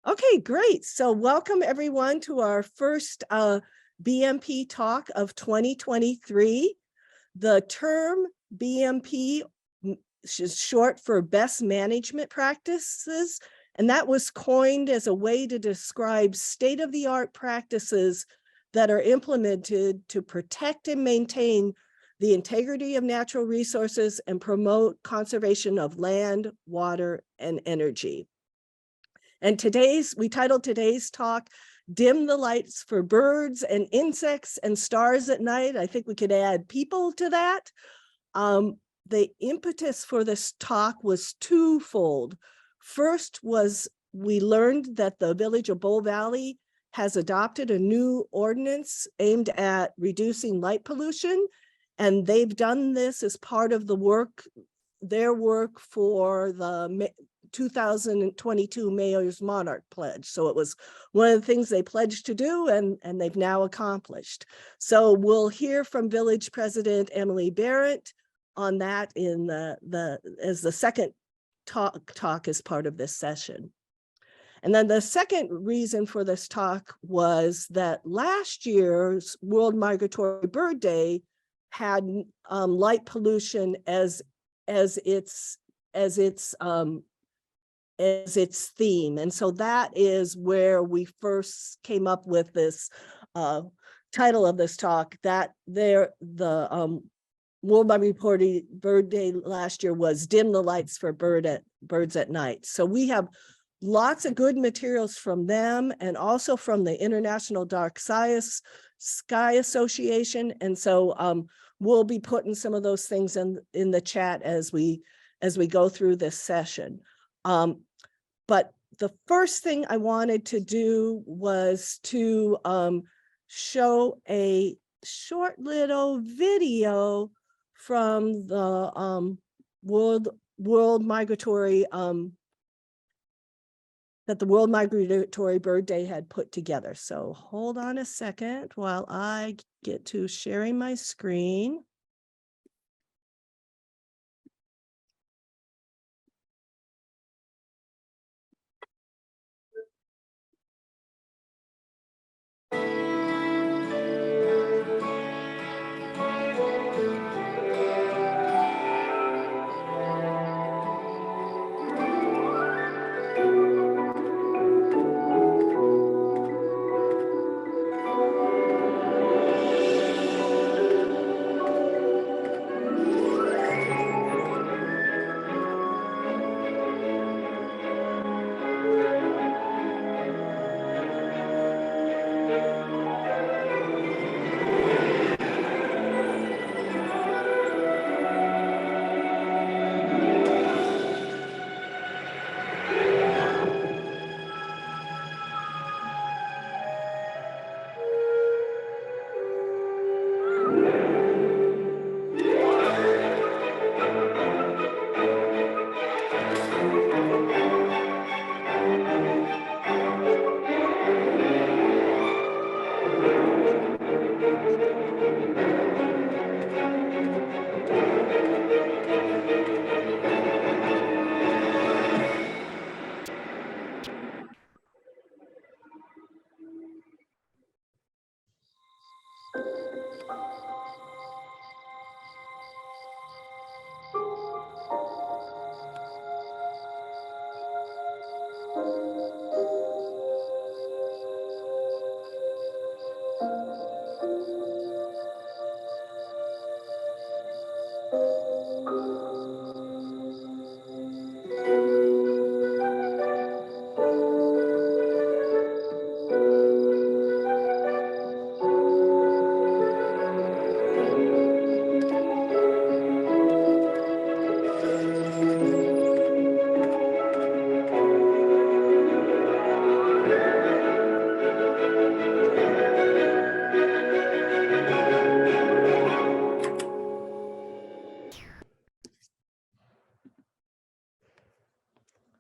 Okay, great. So welcome everyone to our first BMP talk of 2023. The term BMP is short for Best Management Practices, and that was coined as a way to describe state-of-the-art practices that are implemented to protect and maintain the integrity of natural resources and promote conservation of land, water, and energy. And we titled today's talk, Dim the Lights for Birds and Insects and Stars at Night. I think we could add people to that. The impetus for this talk was twofold. First was we learned that the village of Bull Valley has adopted a new ordinance aimed at reducing light pollution. And they've done this as part of their work for the 2022 Mayor's Monarch Pledge. So it was one of the things they pledged to do, and they've now accomplished. So we'll hear from Village President Emily Berendt on that as the second talk as part of this session. And then the second reason for this talk was that last year's World Migratory Bird Day had light pollution as its theme. And so that is where we first came up with this title of this talk, that the World Migratory Bird Day last year was Dim the Lights for Birds at Night. So we have lots of good materials from them and also from the International Dark Sky Association. And so we'll be putting some of those things in the chat as we go through this session. But the first thing I wanted to do was to show a short little video from the World Migratory that the World Migratory Bird Day had put together. So hold on a second while I get to sharing my screen.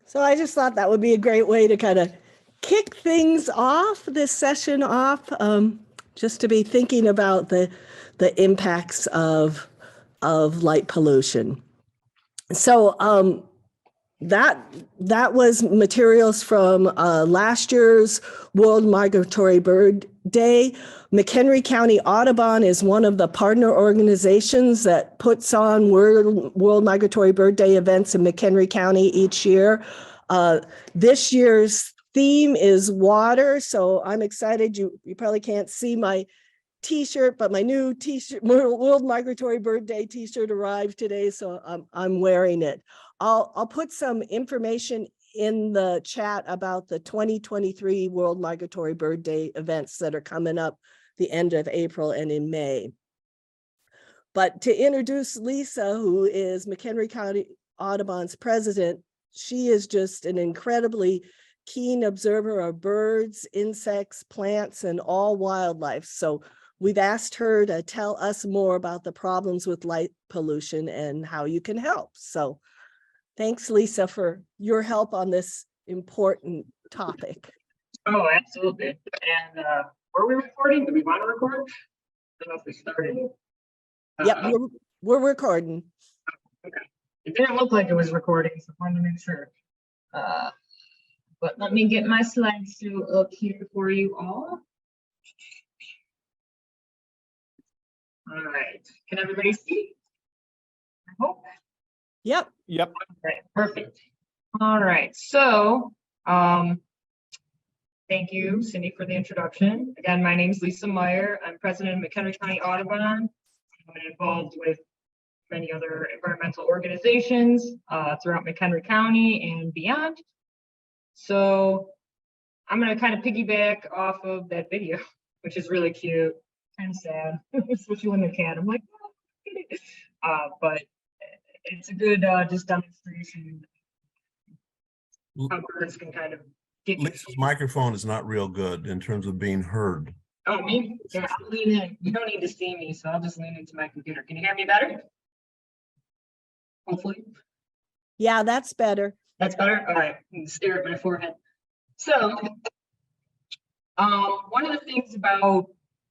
So I just thought that would be a great way to kind of kick things off, this session off, just to be thinking about the impacts of light pollution. So that was materials from last year's World Migratory Bird Day. McHenry County Audubon is one of the partner organizations that puts on World Migratory Bird Day events in McHenry County each year. This year's theme is water, so I'm excited. You probably can't see my t-shirt, but my new t-shirt, World Migratory Bird Day t-shirt arrived today, so I'm wearing it. I'll put some information in the chat about the 2023 World Migratory Bird Day events that are coming up the end of April and in May. But to introduce Lisa, who is McHenry County Audubon's president, she is just an incredibly keen observer of birds, insects, plants, and all wildlife. So we've asked her to tell us more about the problems with light pollution and how you can help. So thanks, Lisa, for your help on this important topic. Oh, absolutely. And were we recording? Do we want to record? I don't know if we started. Yep, we're recording. Okay. It didn't look like it was recording, so I wanted to make sure. But let me get my slideshow up here for you all. All right. Can everybody see? I hope. Yep. Yep. Right, perfect. All right, so thank you, Cindy, for the introduction. Again, my name is Lisa Meyer. I'm president of McHenry County Audubon. I'm involved with many other environmental organizations throughout McHenry County and beyond. So I'm going to kind of piggyback off of that video, which is really cute, kind of sad, especially when the cat. I'm like, oh, but it's a good just demonstration how birds can kind of get. Lisa's microphone is not real good in terms of being heard. Oh, me? Yeah, I'll lean in. You don't need to see me, so I'll just lean into my computer. Can you hear me better? Hopefully. Yeah, that's better. That's better? All right. Stare at my forehead. So, one of the things about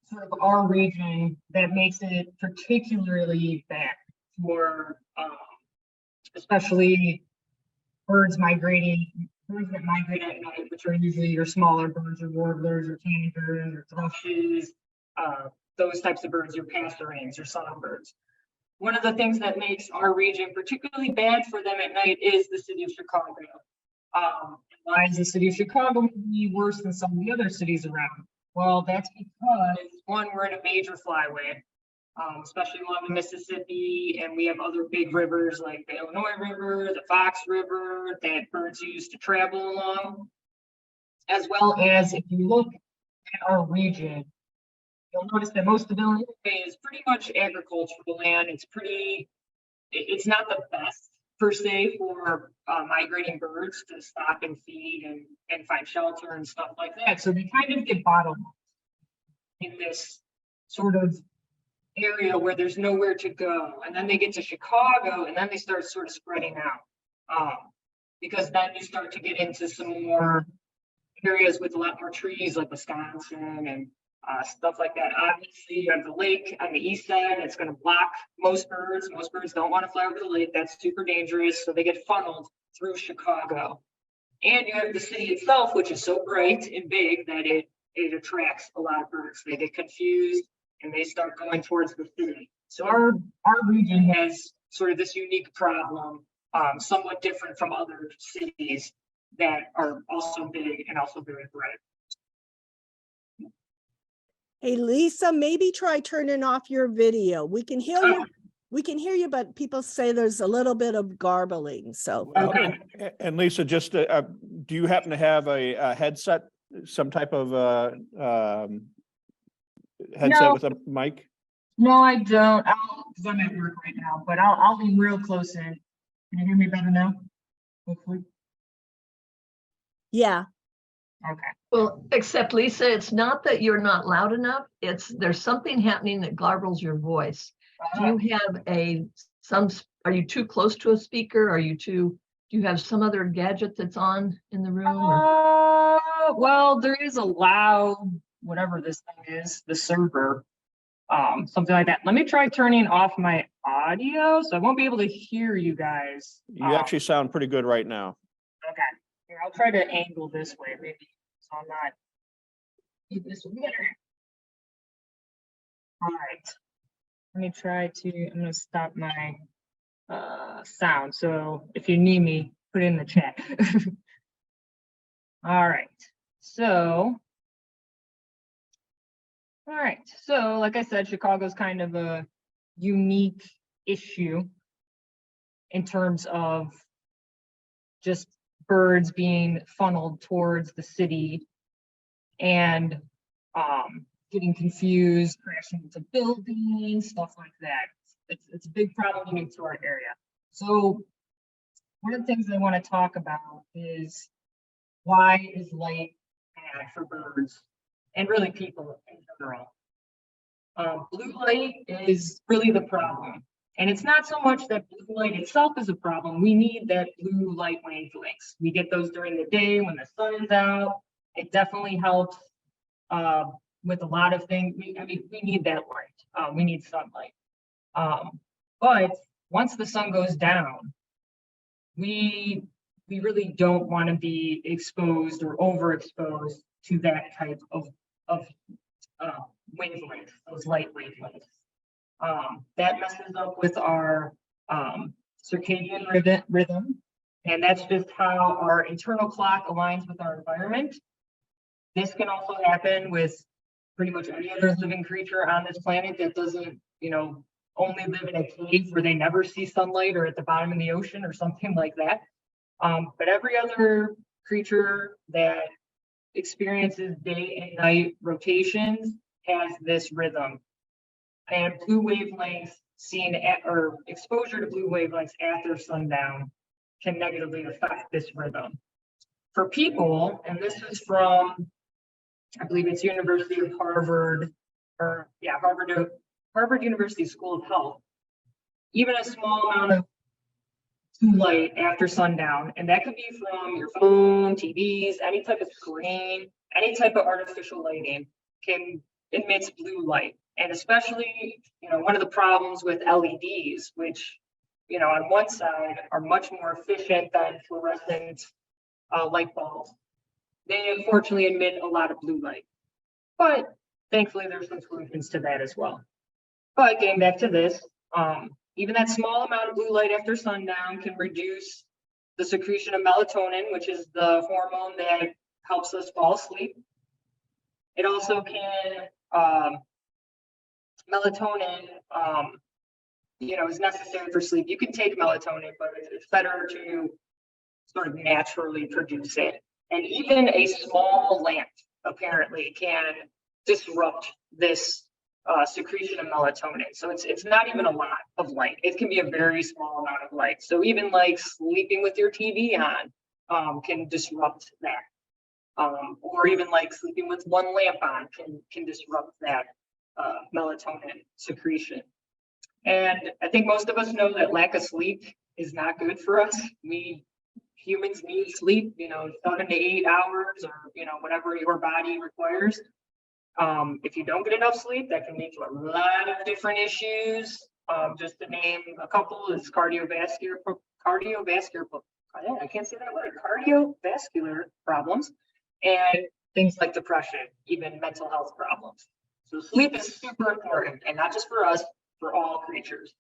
sort of our region that makes it particularly bad for especially birds that migrate at night, which are usually your smaller birds or warblers or tanagers or thrushes, those types of birds, your passerines, your songbirds. One of the things that makes our region particularly bad for them at night is the city of Chicago. Why is the city of Chicago maybe worse than some of the other cities around? Well, that's because, one, we're in a major flyway, especially along the Mississippi, and we have other big rivers like the Illinois River, the Fox River, that birds use to travel along. As well as, if you look at our region, you'll notice that most of Illinois is pretty much agricultural land. It's not the best per se for migrating birds to stop and feed and find shelter and stuff like that. So they kind of get bottlenecked in this sort of area where there's nowhere to go. And then they get to Chicago and then they start sort of spreading out. Because then you start to get into some more areas with a lot more trees like Wisconsin and stuff like that. Obviously, you have the lake on the east side that's going to block most birds. Most birds don't want to fly over the lake. That's super dangerous. So they get funneled through Chicago. And you have the city itself, which is so bright and big that it attracts a lot of birds. They get confused and they start going towards the city. So our region has sort of this unique problem, somewhat different from other cities that are also big and also very bright. Hey, Lisa, maybe try turning off your video. We can hear you. We can hear you, but people say there's a little bit of garbling. So, Okay. And Lisa, just do you happen to have a headset, some type of headset with a mic? No, I don't. Because I'm at work right now, but I'll be real close in. Can you hear me better now? Hopefully. yeah. Okay. Well, except Lisa, it's not that you're not loud enough. It's there's something happening that garbles your voice. Do you have are you too close to a speaker? Do you have some other gadget that's on in the room? Or? Well, there is a loud, whatever this thing is, the server. something like that. Let me try turning off my audio, so I won't be able to hear you guys. You actually sound pretty good right now. Okay, here, I'll try to angle this way, maybe, so I'm not. Keep this one better. All right, let me try to, I'm gonna stop my sound, so if you need me, put it in the chat. All right, so. All right, so like I said, Chicago's kind of a unique issue in terms of just birds being funneled towards the city and getting confused, crashing into buildings, stuff like that. It's a big problem unique to our area. So one of the things I want to talk about is, why is light bad for birds and really people in general? Blue light is really the problem. And it's not so much that blue light itself is a problem. We need that blue light wavelengths. We get those during the day when the sun is out. It definitely helps with a lot of things. I mean, we need that light. We need sunlight. But once the sun goes down, we really don't want to be exposed or overexposed to that type of wavelengths, those light wavelengths. That messes up with our circadian rhythm, and that's just how our internal clock aligns with our environment. This can also happen with pretty much any other living creature on this planet that doesn't, only live in a cave where they never see sunlight, or at the bottom of the ocean or something like that. But every other creature that experiences day and night rotations has this rhythm. And blue wavelengths seen at, or exposure to blue wavelengths after sundown can negatively affect this rhythm. For people, and this is from, I believe it's University of Harvard, or yeah, Harvard University School of Health, even a small amount of blue light after sundown, and that could be from your phone, TVs, any type of screen, any type of artificial lighting can emits blue light. And especially, one of the problems with LEDs, which, on one side are much more efficient than fluorescent light bulbs, they unfortunately emit a lot of blue light. But thankfully, there's some solutions to that as well. But getting back to this, even that small amount of blue light after sundown can reduce the secretion of melatonin, which is the hormone that helps us fall asleep. It also can, melatonin, is necessary for sleep. You can take melatonin, but it's better to sort of naturally produce it. And even a small lamp apparently can disrupt this secretion of melatonin. So it's not even a lot of light. It can be a very small amount of light. So even like sleeping with your TV on can disrupt that. Or even like sleeping with one lamp on can disrupt that melatonin secretion. And I think most of us know that lack of sleep is not good for us. We humans need sleep, 7 to 8 hours, or whatever your body requires. If you don't get enough sleep, that can lead to a lot of different issues. Just to name a couple, is cardiovascular, I can't say that word, cardiovascular problems, and things like depression, even mental health problems. So sleep is super important, and not just for us, for all creatures.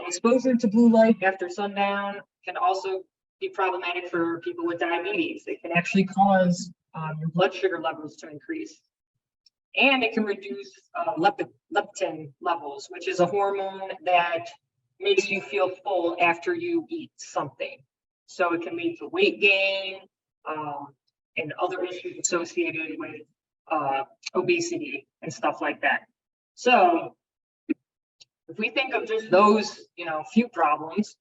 Exposure to blue light after sundown can also be problematic for people with diabetes. It can actually cause your blood sugar levels to increase. And it can reduce leptin levels, which is a hormone that makes you feel full after you eat something. So it can lead to weight gain and other issues associated with obesity and stuff like that. So if we think of just those, few problems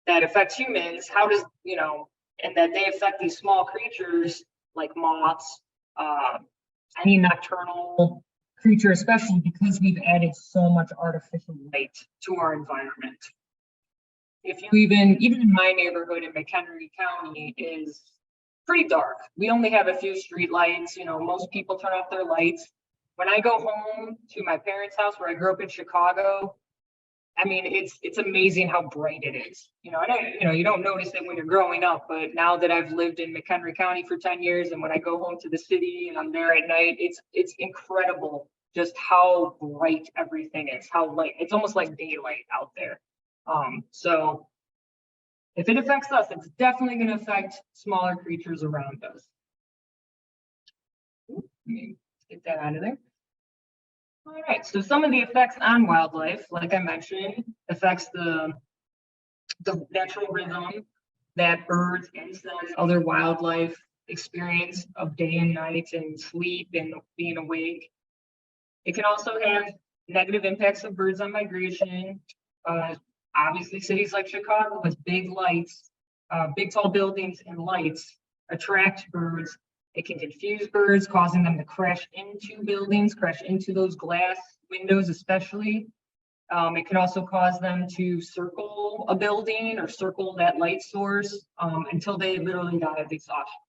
that affect humans, how does, and that they affect these small creatures like moths, any nocturnal creature, especially because we've added so much artificial light to our environment. If you even in my neighborhood in McHenry County is pretty dark. We only have a few street lights. Most people turn off their lights. when I go home to my parents' house where I grew up in Chicago, I mean, it's amazing how bright it is. You know, you don't notice it when you're growing up, but now that I've lived in McHenry County for 10 years, and when I go home to the city and I'm there at night, it's incredible just how bright everything is, how light. It's almost like daylight out there. So if it affects us, it's definitely going to affect smaller creatures around us. Let me get that out of there. All right, so some of the effects on wildlife, like I mentioned, affects the natural rhythm that birds, insects, other wildlife experience of day and night and sleep and being awake. It can also have negative impacts of birds on migration. Obviously, cities like Chicago with big lights, big tall buildings and lights attract birds. It can confuse birds, causing them to crash into buildings, crash into those glass windows especially. It can also cause them to circle a building or circle that light source until they literally die of exhaustion.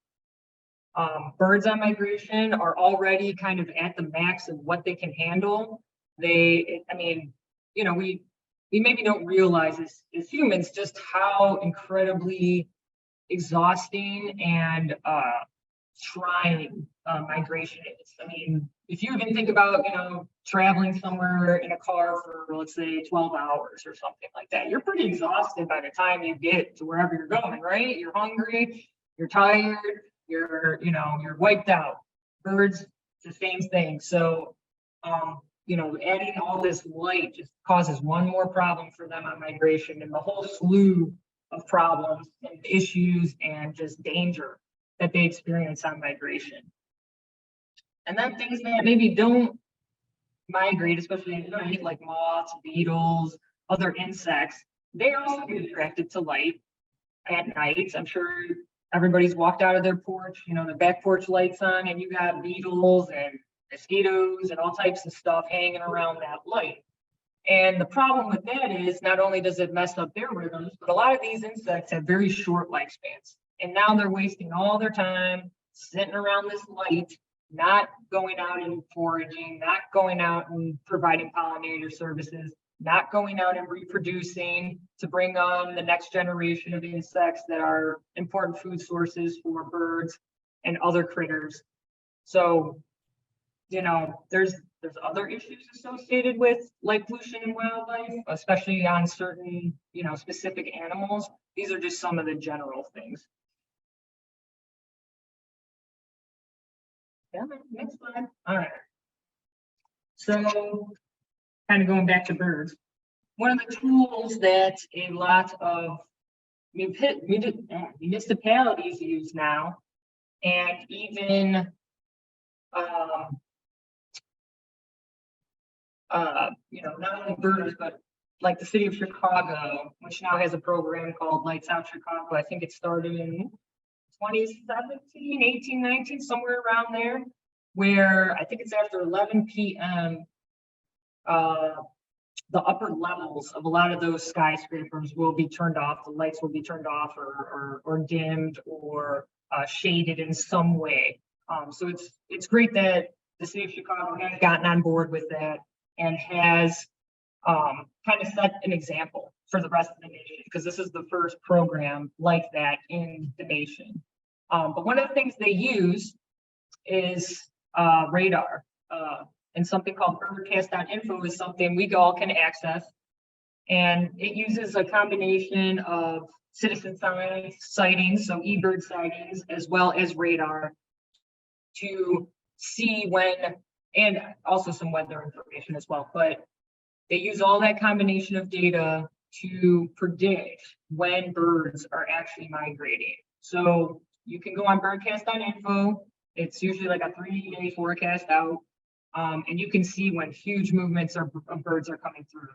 Birds on migration are already kind of at the max of what they can handle. I mean, you know, we maybe don't realize as humans just how incredibly exhausting and trying migration is. I mean, if you even think about, you know, traveling somewhere in a car for, let's say, 12 hours or something like that, you're pretty exhausted by the time you get to wherever you're going, right? You're hungry, you're tired, you're wiped out. Birds, the same thing. So, you know, adding all this light just causes one more problem for them on migration, and the whole slew of problems and issues and just danger that they experience on migration. And then things that maybe don't migrate, especially at night, like moths, beetles, other insects, they also get attracted to light at night. I'm sure everybody's walked out of their porch, you know, the back porch lights on, and you got beetles and mosquitoes and all types of stuff hanging around that light. And the problem with that is not only does it mess up their rhythms, but a lot of these insects have very short lifespans. And now they're wasting all their time sitting around this light, not going out and foraging, not going out and providing pollinator services, not going out and reproducing to bring on the next generation of insects that are important food sources for birds and other critters. So, you know, there's other issues associated with light pollution in wildlife, especially on certain, you know, specific animals. These are just some of the general things. Yeah, next slide. All right. So, kind of going back to birds. One of the tools that a lot of municipalities use now, and even you know, not only birds, but like the city of Chicago, which now has a program called Lights Out Chicago. I think it started in 2017, 18, 19, somewhere around there, where I think it's after 11 p.m. The upper levels of a lot of those skyscrapers will be turned off. The lights will be turned off or dimmed or shaded in some way. So it's great that the city of Chicago has gotten on board with that and has kind of set an example for the rest of the nation, because this is the first program like that in the nation. But one of the things they use is radar. And something called birdcast.info is something we all can access. And it uses a combination of citizen science sightings, so eBird sightings, as well as radar to see when, and also some weather information as well. But they use all that combination of data to predict when birds are actually migrating. So you can go on birdcast.info. It's usually like a 3-day forecast out. And you can see when huge movements of birds are coming through.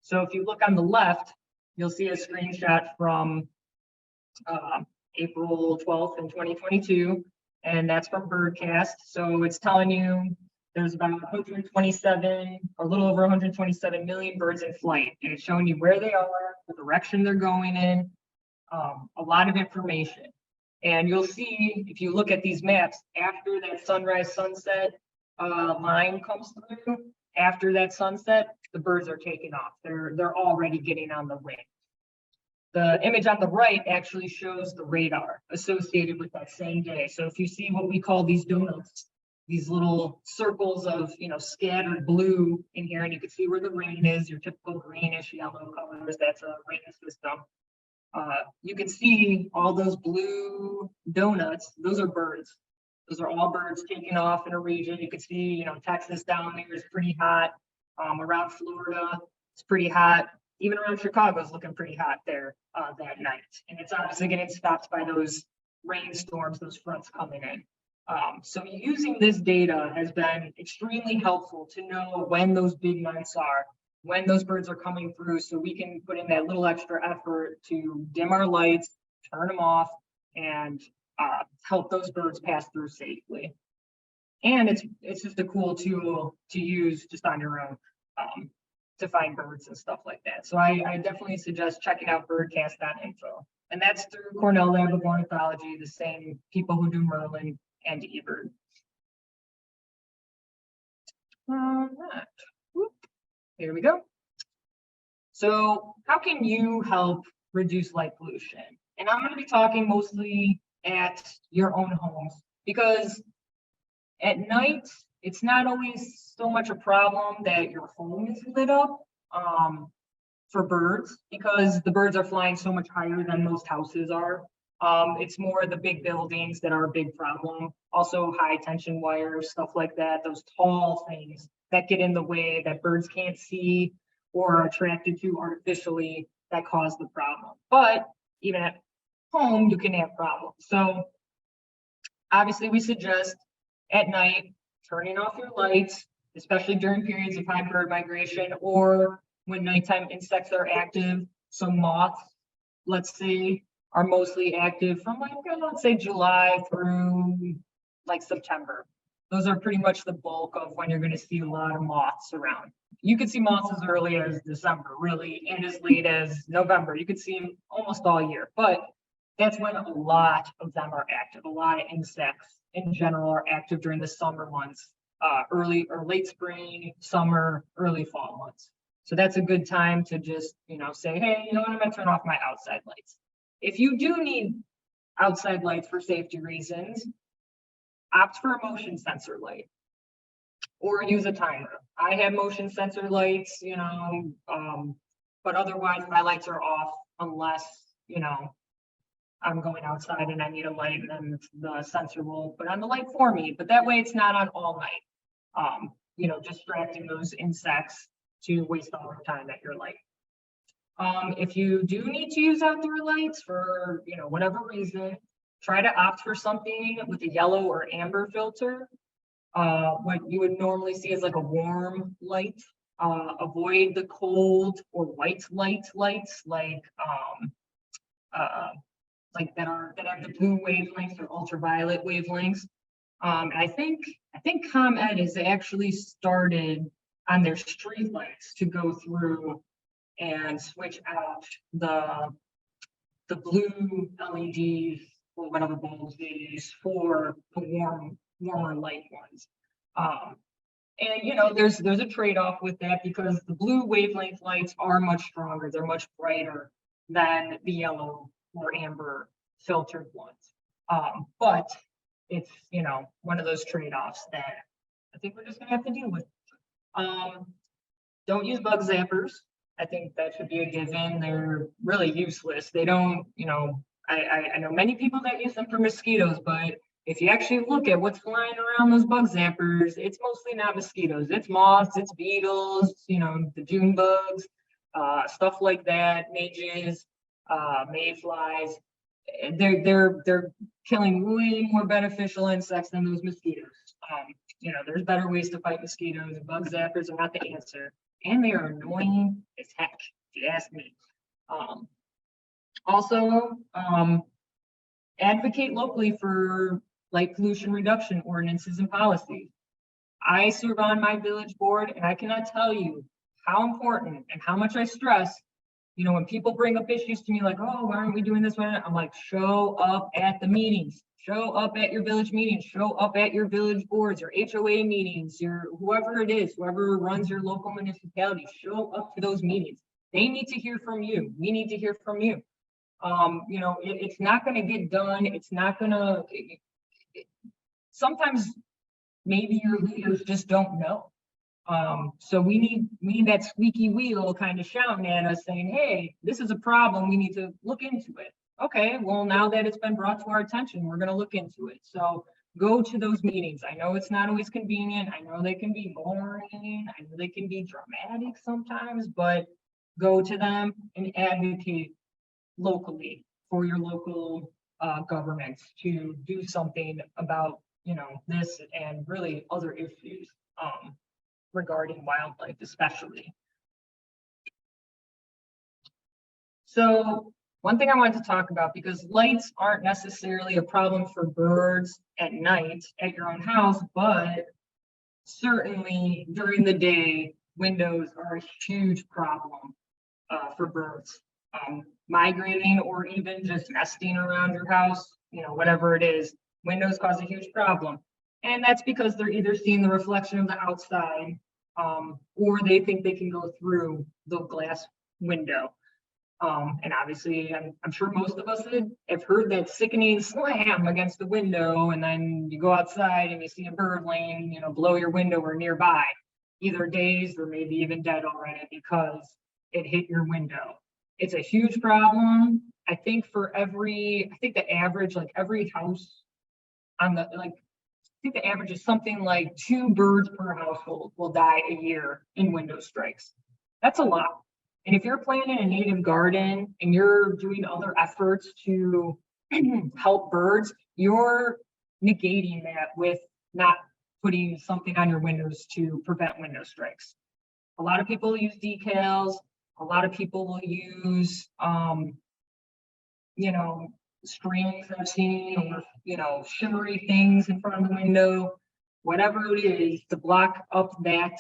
So if you look on the left, you'll see a screenshot from April 12th in 2022, and that's from Birdcast. So it's telling you there's about 127, a little over 127 million birds in flight, and it's showing you where they are, the direction they're going in, a lot of information. And you'll see, if you look at these maps, after that sunrise, sunset, line comes through, after that sunset, the birds are taking off. They're already getting on the wing. The image on the right actually shows the radar associated with that same day. So if you see what we call these donuts, these little circles of, scattered blue in here, and you can see where the rain is, your typical greenish yellow colors, that's a rain system. You can see all those blue donuts, those are birds. Those are all birds taking off in a region. You can see, Texas down there is pretty hot. Around Florida, it's pretty hot. Even around Chicago is looking pretty hot there that night. And it's obviously getting stopped by those rainstorms, those fronts coming in. So using this data has been extremely helpful to know when those big nights are, when those birds are coming through, so we can put in that little extra effort to dim our lights, turn them off, and help those birds pass through safely. And it's just a cool tool to use just on your own to find birds and stuff like that. So I definitely suggest checking out birdcast.info. And that's through Cornell Lab of Ornithology, the same people who do Merlin and eBird. Here we go. So how can you help reduce light pollution? And I'm going to be talking mostly at your own homes, because at night, it's not always so much a problem that your home is lit up for birds, because the birds are flying so much higher than most houses are. It's more the big buildings that are a big problem. Also high tension wires, stuff like that, those tall things that get in the way that birds can't see or are attracted to artificially, that cause the problem. But even at home, you can have problems. So obviously we suggest at night turning off your lights, especially during periods of high bird migration or when nighttime insects are active. So moths, let's say, are mostly active from let's say July through September. Those are pretty much the bulk of when you're going to see a lot of moths around. You could see moths as early as December, really, and as late as November. You could see them almost all year, but that's when a lot of them are active. A lot of insects in general are active during the summer months, early or late spring, summer, early fall months. So that's a good time to just, say, hey, I'm going to turn off my outside lights. If you do need outside lights for safety reasons, opt for a motion sensor light or use a timer. I have motion sensor lights, but otherwise my lights are off unless, I'm going outside and I need a light, and then the sensor will put on the light for me. But that way it's not on all night, distracting those insects to waste all their time at your light. If you do need to use outdoor lights for, whatever reason, try to opt for something with a yellow or amber filter. What you would normally see is like a warm light. Avoid the cold or white lights that have the blue wavelengths or ultraviolet wavelengths. And I think ComEd has actually started on their street lights to go through and switch out the blue LEDs or whatever bulbs they use for the warmer light ones. And there's a trade-off with that, because the blue wavelength lights are much stronger, they're much brighter than the yellow or amber filtered ones. But it's one of those trade-offs that I think we're just gonna have to deal with. Don't use bug zappers. I think that should be a given. They're really useless. They don't, I know many people that use them for mosquitoes, but if you actually look at what's flying around those bug zappers, it's mostly not mosquitoes. It's moths, it's beetles, the June bugs, stuff like that, midges, mayflies. They're killing way more beneficial insects than those mosquitoes. There's better ways to fight mosquitoes. Bug zappers are not the answer, and they are annoying as heck, if you ask me. Also, advocate locally for light pollution reduction ordinances and policies. I serve on my village board, and I cannot tell you how important and how much I stress, when people bring up issues to me like, oh, why aren't we doing this? I'm like, show up at the meetings, Show up at your village meetings, show up at your village boards, your HOA meetings, your whoever it is, whoever runs your local municipality, show up to those meetings. They need to hear from you. We need to hear from you. You know, it's not going to get done. It's not going to, sometimes maybe your leaders just don't know. So we need that squeaky wheel kind of shouting at us saying, hey, this is a problem. We need to look into it. Okay, well, now that it's been brought to our attention, we're going to look into it. So go to those meetings. I know it's not always convenient. I know they can be boring. I know they can be dramatic sometimes, but go to them and advocate locally for your local governments to do something about, you know, this and really other issues regarding wildlife, especially. So one thing I wanted to talk about, because lights aren't necessarily a problem for birds at night at your own house, but certainly during the day, windows are a huge problem for birds. Migrating or even just nesting around your house, you know, whatever it is, windows cause a huge problem. And that's because they're either seeing the reflection of the outside or they think they can go through the glass window. And obviously, I'm sure most of us have heard that sickening slam against the window, and then you go outside and you see a bird laying, you know, below your window or nearby, either dazed or maybe even dead already because it hit your window. It's a huge problem. I think the average, like every house on the, like, I think the average is something like 2 birds per household will die a year in window strikes. That's a lot. And if you're planting a native garden and you're doing other efforts to help birds, you're negating that with not putting something on your windows to prevent window strikes. A lot of people use decals. A lot of people will use, you know, strings I've seen, or, you know, shimmery things in front of the window, whatever it is to block up that,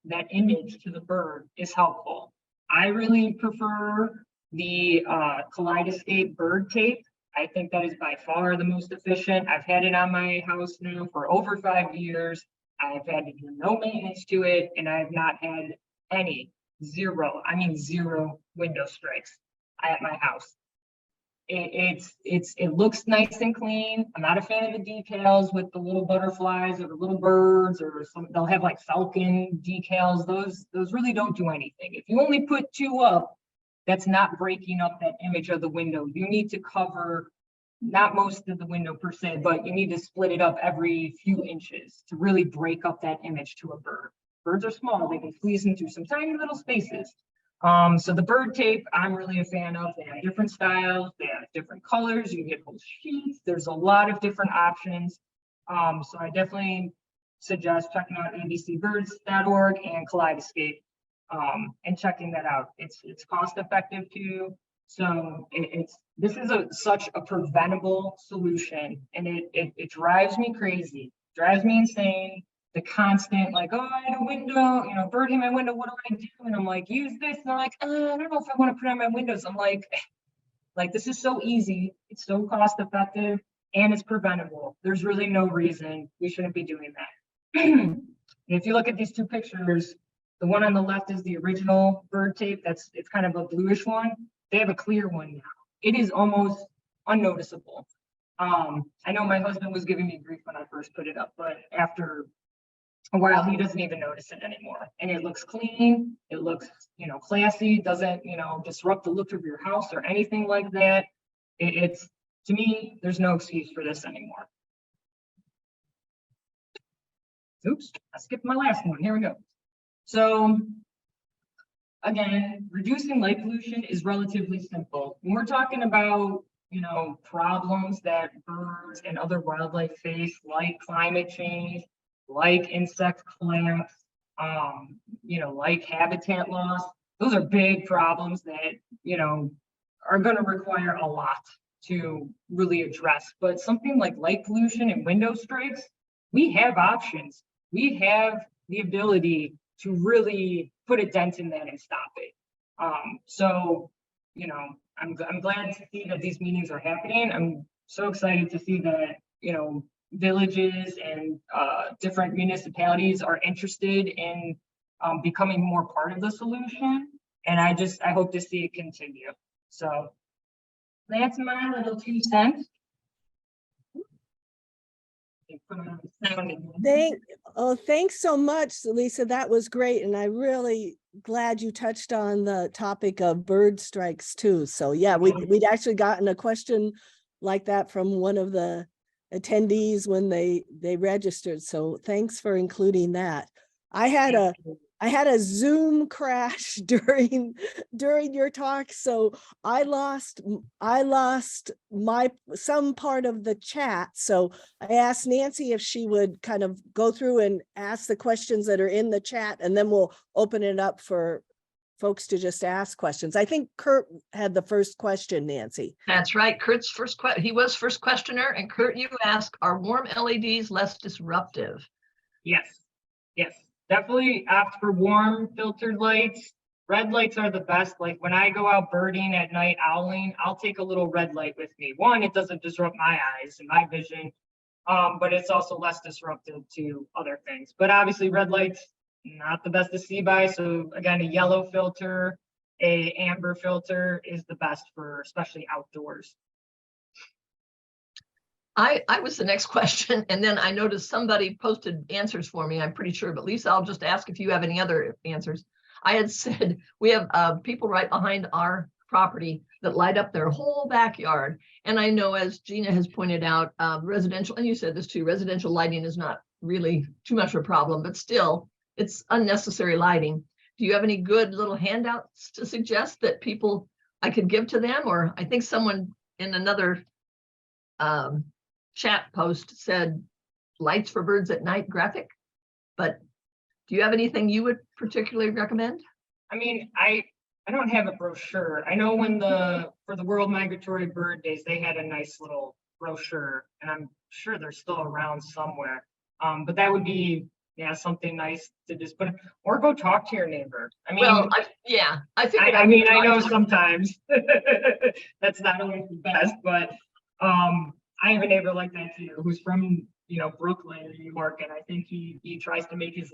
that image to the bird is helpful. I really prefer the Kaleidoscape bird tape. I think that is by far the most efficient. I've had it on my house now for over 5 years. I've had to do no maintenance to it, and I've not had zero window strikes at my house. It looks nice and clean. I'm not a fan of the decals with the little butterflies or the little birds, or they'll have like falcon decals. Those really don't do anything. If you only put 2 up, that's not breaking up that image of the window. You need to cover not most of the window per se, but you need to split it up every few inches to really break up that image to a bird. Birds are small, they can squeeze into some tiny little spaces. So the bird tape, I'm really a fan of. They have different styles, they have different colors, you can get whole sheets. There's a lot of different options. So I definitely suggest checking out abcbirds.org and Kaleidoscape and checking that out. It's cost effective too. So this is such a preventable solution, and it drives me crazy, drives me insane. The constant, like, oh, I had a window, you know, bird in my window, what do I do? And I'm like, use this. And they're like, I don't know if I want to put it on my windows. I'm like, this is so easy. It's so cost effective and it's preventable. There's really no reason we shouldn't be doing that. If you look at these 2 pictures, the one on the left is the original bird tape. It's kind of a bluish one. They have a clear one now. It is almost unnoticeable. I know my husband was giving me grief when I first put it up, but after a while, he doesn't even notice it anymore. And it looks clean. It looks, you know, classy. Doesn't, you know, disrupt the look of your house or anything like that. It's, to me, there's no excuse for this anymore. Oops, I skipped my last one. Here we go. So again, reducing light pollution is relatively simple. When we're talking about, you know, problems that birds and other wildlife face, like climate change, like insect collapse, you know, like habitat loss, those are big problems that, you know, are going to require a lot to really address. But something like light pollution and window strikes, we have options. We have the ability to really put a dent in that and stop it. So, you know, I'm glad to see that these meetings are happening. I'm so excited to see that, villages and different municipalities are interested in becoming more part of the solution. And I hope to see it continue. So that's my little 2 cents. Thanks so much, Lisa. That was great. And I really glad you touched on the topic of bird strikes too. So yeah, we'd actually gotten a question like that from one of the attendees when they registered. So thanks for including that. I had a Zoom crash during your talk, so I lost some part of the chat. So I asked Nancy if she would kind of go through and ask the questions that are in the chat, and then we'll open it up for folks to just ask questions. I think Kurt had the first question, Nancy. That's right. Kurt's first question. He was first questioner, and Kurt, you asked, are warm LEDs less disruptive? Yes. Definitely opt for warm filtered lights. Red lights are the best. Like when I go out birding at night, owling, I'll take a little red light with me. One, it doesn't disrupt my eyes and my vision, but it's also less disruptive to other things. But obviously red lights, not the best to see by. So again, a yellow filter, a amber filter is the best for especially outdoors. I was the next question, and then I noticed somebody posted answers for me, I'm pretty sure, but Lisa, I'll just ask if you have any other answers. I had said, we have people right behind our property that light up their whole backyard. And I know, as Gina has pointed out, residential, and you said this too, residential lighting is not really too much of a problem, but still, it's unnecessary lighting. Do you have any good little handouts to suggest that I could give to them? Or I think someone in another chat post said lights for birds at night graphic, but do you have anything you would particularly recommend? I mean, I don't have a brochure. I know for the World Migratory Bird Days, they had a nice little brochure, and I'm sure they're still around somewhere. But that would be, something nice to just put, or go talk to your neighbor. I mean, well, I figured. I know sometimes that's not always the best, but I have a neighbor like that too, who's from, Brooklyn, New York. And I think he tries to make his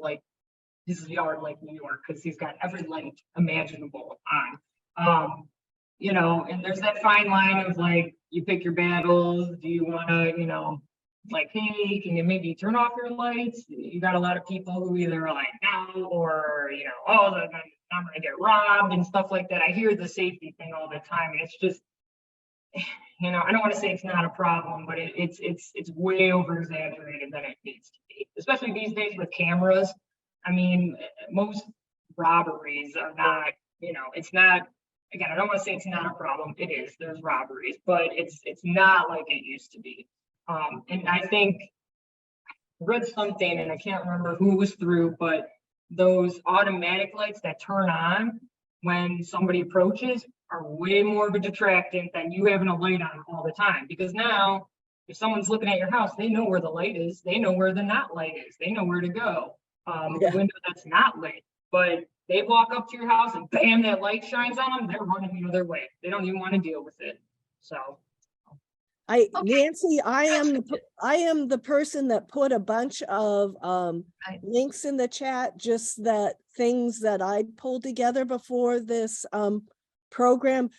yard like New York, because he's got every light imaginable on. And there's that fine line of like, you pick your battles. Do you want to, like, hey, can you maybe turn off your lights? You got a lot of people who either are like, no, or, oh, I'm going to get robbed and stuff like that. I hear the safety thing all the time. And it's just, I don't want to say it's not a problem, but it's way over exaggerated than it needs to be, especially these days with cameras. I mean, most robberies are not, it's not, again, I don't want to say it's not a problem. It is, there's robberies, but it's not like it used to be. And I think I read something, and I can't remember who it was through, but those automatic lights that turn on when somebody approaches are way more of a detractant than you having a light on all the time. Because now, if someone's looking at your house, they know where the light is, they know where the not light is, they know where to go. The window that's not lit, but they walk up to your house and bam, that light shines on them, they're running the other way. They don't even want to deal with it. So Nancy, I am the person that put a bunch of links in the chat, just that things that I pulled together before this program.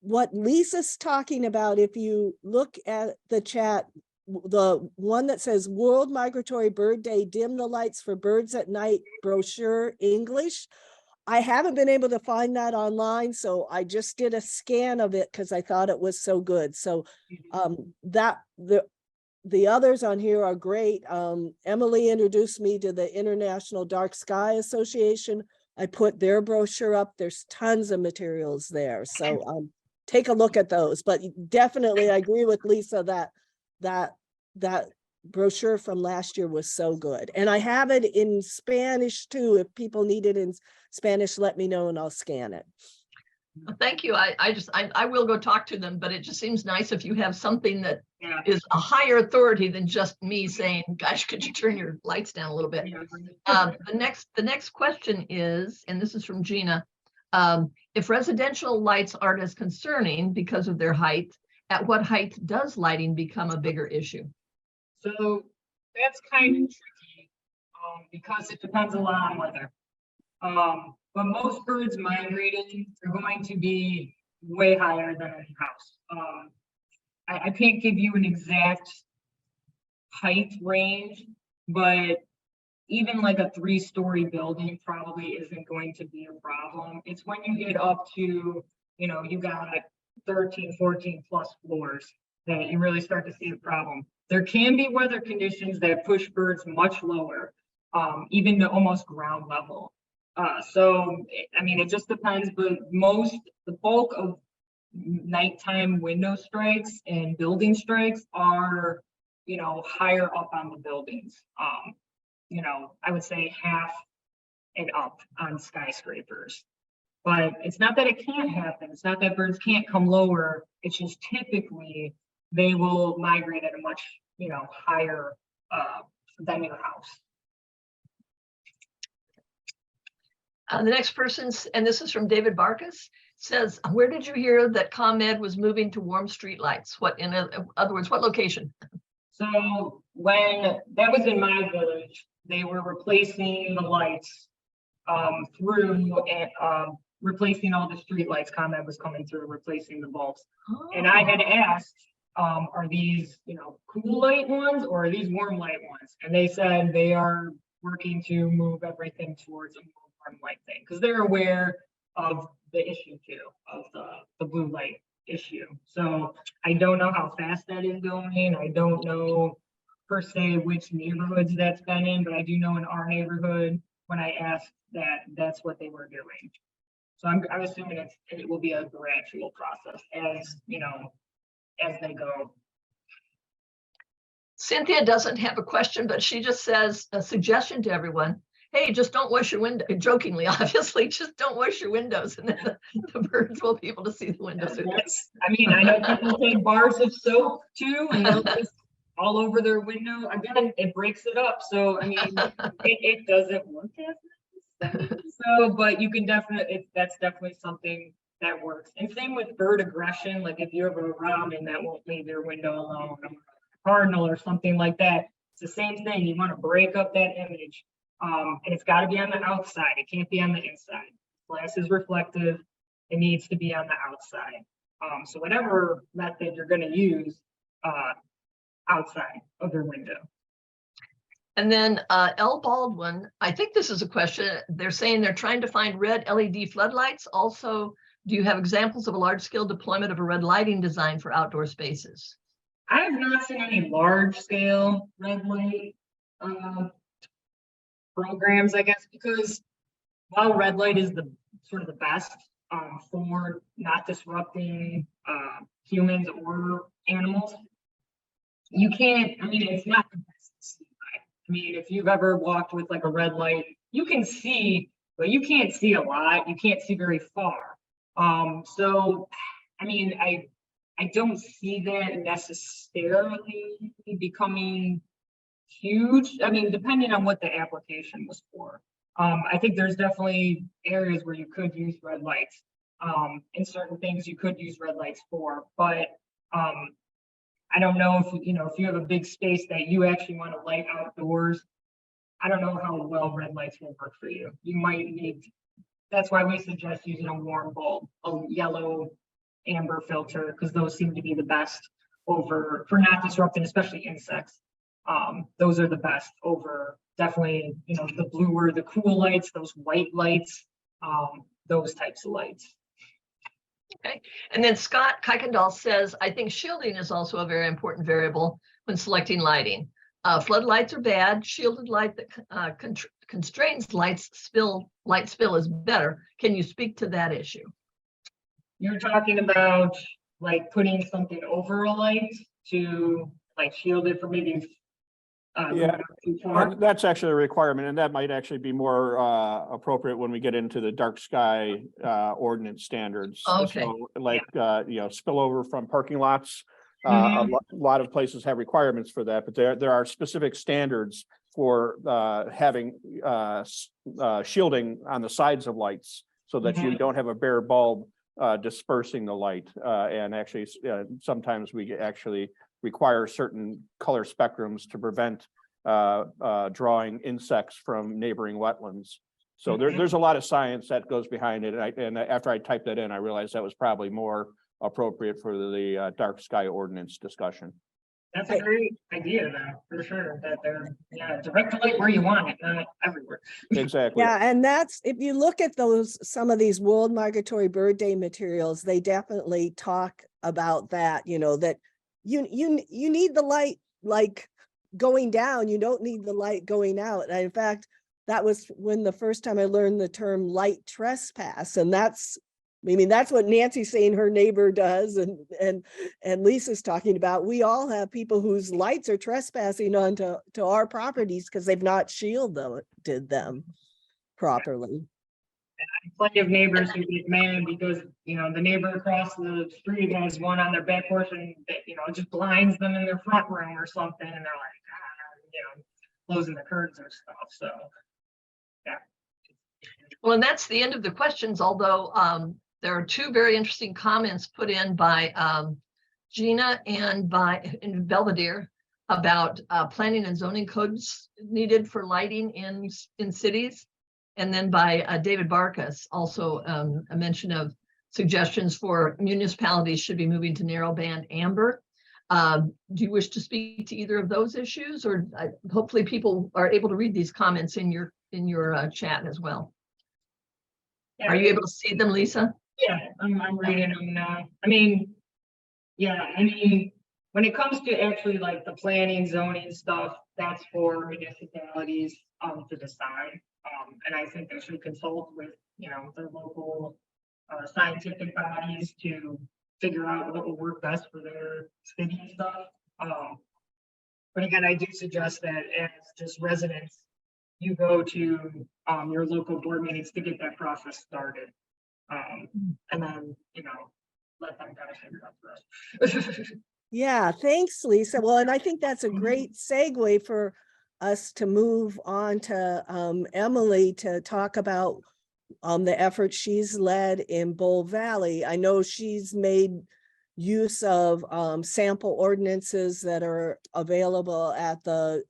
What Lisa's talking about, if you look at the chat, the one that says World Migratory Bird Day, dim the lights for birds at night brochure English. I haven't been able to find that online, so I just did a scan of it because I thought it was so good. So the others on here are great. Emily introduced me to the International Dark Sky Association. I put their brochure up. There's tons of materials there. So take a look at those. But definitely I agree with Lisa that brochure from last year was so good. And I have it in Spanish too. If people need it in Spanish, let me know and I'll scan it. Thank you. I will go talk to them, but it just seems nice if you have something that is a higher authority than just me saying, gosh, could you turn your lights down a little bit? The next question is, and this is from Gina, if residential lights aren't as concerning because of their height At what height does lighting become a bigger issue? So that's kind of tricky, because it depends a lot on weather. But most birds migrating are going to be way higher than any house. I can't give you an exact height range, but even like a 3-story building probably isn't going to be a problem. It's when you get up to, you got 13, 14 plus floors that you really start to see a problem. There can be weather conditions that push birds much lower, even to almost ground level. So, I mean, it just depends, but the bulk of nighttime window strikes and building strikes are, higher up on the buildings. I would say half and up on skyscrapers. But it's not that it can't happen. It's not that birds can't come lower. It's just typically they will migrate at a much, higher than your house. The next person, and this is from David Barkus, says, where did you hear that ComEd was moving to warm street lights? What, in other words, what location? So when that was in my village, they were replacing the lights through and replacing all the street lights. ComEd was coming through, replacing the bulbs. Oh. And I had asked, are these, cool light ones or are these warm light ones? And they said they are working to move everything towards a more warm light thing because they're aware of the issue too, of the blue light issue. So I don't know how fast that is going. I don't know per se which neighborhoods that's been in, but I do know in our neighborhood when I asked that's what they were doing. So I'm assuming it will be a gradual process as as they go. Cynthia doesn't have a question, but she just says a suggestion to everyone. Hey, just don't wash your window, jokingly, obviously, just don't wash your windows and then the birds will be able to see the windows. I know people take bars of soap too and they'll just all over their window. Again, it breaks it up. So, it doesn't work as so, but you can that's definitely something that works. And same with bird aggression. Like if you have a robin that won't leave your window alone, or a cardinal or something like that, it's the same thing. You want to break up that image. And it's got to be on the outside. It can't be on the inside. Glass is reflective. It needs to be on the outside. So whatever method you're going to use outside of your window. And then L. Baldwin, I think this is a question. They're saying they're trying to find red LED floodlights. Also, do you have examples of a large-scale deployment of a red lighting design for outdoor spaces? I have not seen any large-scale red light programs, I guess, because while red light is the sort of the best for not disrupting humans or animals, you can't, it's not the best to see by. If you've ever walked with like a red light, you can see, but you can't see a lot. You can't see very far. So, I don't see that necessarily becoming huge. Depending on what the application was for. I think there's definitely areas where you could use red lights. And certain things you could use red lights for, but I don't know if you have a big space that you actually want to light outdoors. I don't know how well red lights will work for you. You might need, that's why we suggest using a warm bulb, a yellow amber filter, because those seem to be the best for not disrupting, especially insects. Those are the best over definitely, the bluer, the cool lights, those white lights, those types of lights. Okay, and then Scott Kuykendall says, I think shielding is also a very important variable when selecting lighting. Floodlights are bad. Shielded light that constrains light spill is better. Can you speak to that issue? You're talking about like putting something over a light to like shield it from maybe Yeah, and that's actually a requirement, and that might actually be more appropriate when we get into the dark sky ordinance standards. Okay. So like, spillover from parking lots. A lot of places have requirements for that, but there are specific standards for having shielding on the sides of lights so that you don't have a bare bulb dispersing the light. And actually, sometimes we actually require certain color spectrums to prevent drawing insects from neighboring wetlands. So there's a lot of science that goes behind it. And after I typed that in, I realized that was probably more appropriate for the dark sky ordinance discussion. That's a great idea, though, for sure, that they're, direct the light where you want it, not everywhere. Exactly. Yeah, and that's, if you look at some of these World Migratory Bird Day materials, they definitely talk about that, that you need the light like going down, you don't need the light going out. And in fact, that was when the first time I learned the term light trespass. And that's what Nancy's saying her neighbor does, and Lisa's talking about. We all have people whose lights are trespassing onto our properties because they've not shielded them properly. Plenty of neighbors who get mad because, the neighbor across the street has one on their back porch and, just blinds them in their front room or something. And they're like, closing the curtains or stuff. So, yeah. Well, and that's the end of the questions, although there are two very interesting comments put in by Gina and in Belvedere about planning and zoning codes needed for lighting in cities. And then by David Barkas, also a mention of suggestions for municipalities should be moving to narrowband amber. Do you wish to speak to either of those issues, or hopefully people are able to read these comments in your chat as well? Yeah, are you able to see them, Lisa? Yeah, I'm reading them now. When it comes to actually like the planning, zoning stuff, that's for municipalities to decide. And I think they should consult with, their local scientific bodies to figure out what will work best for their city and stuff. But again, I do suggest that as just residents, you go to your local board meetings to get that process started. And then, let them kind of figure it out for us. Yeah, thanks, Lisa. Well, and I think that's a great segue for us to move on to Emily to talk about the effort she's led in Bull Valley. I know she's made use of sample ordinances that are available at the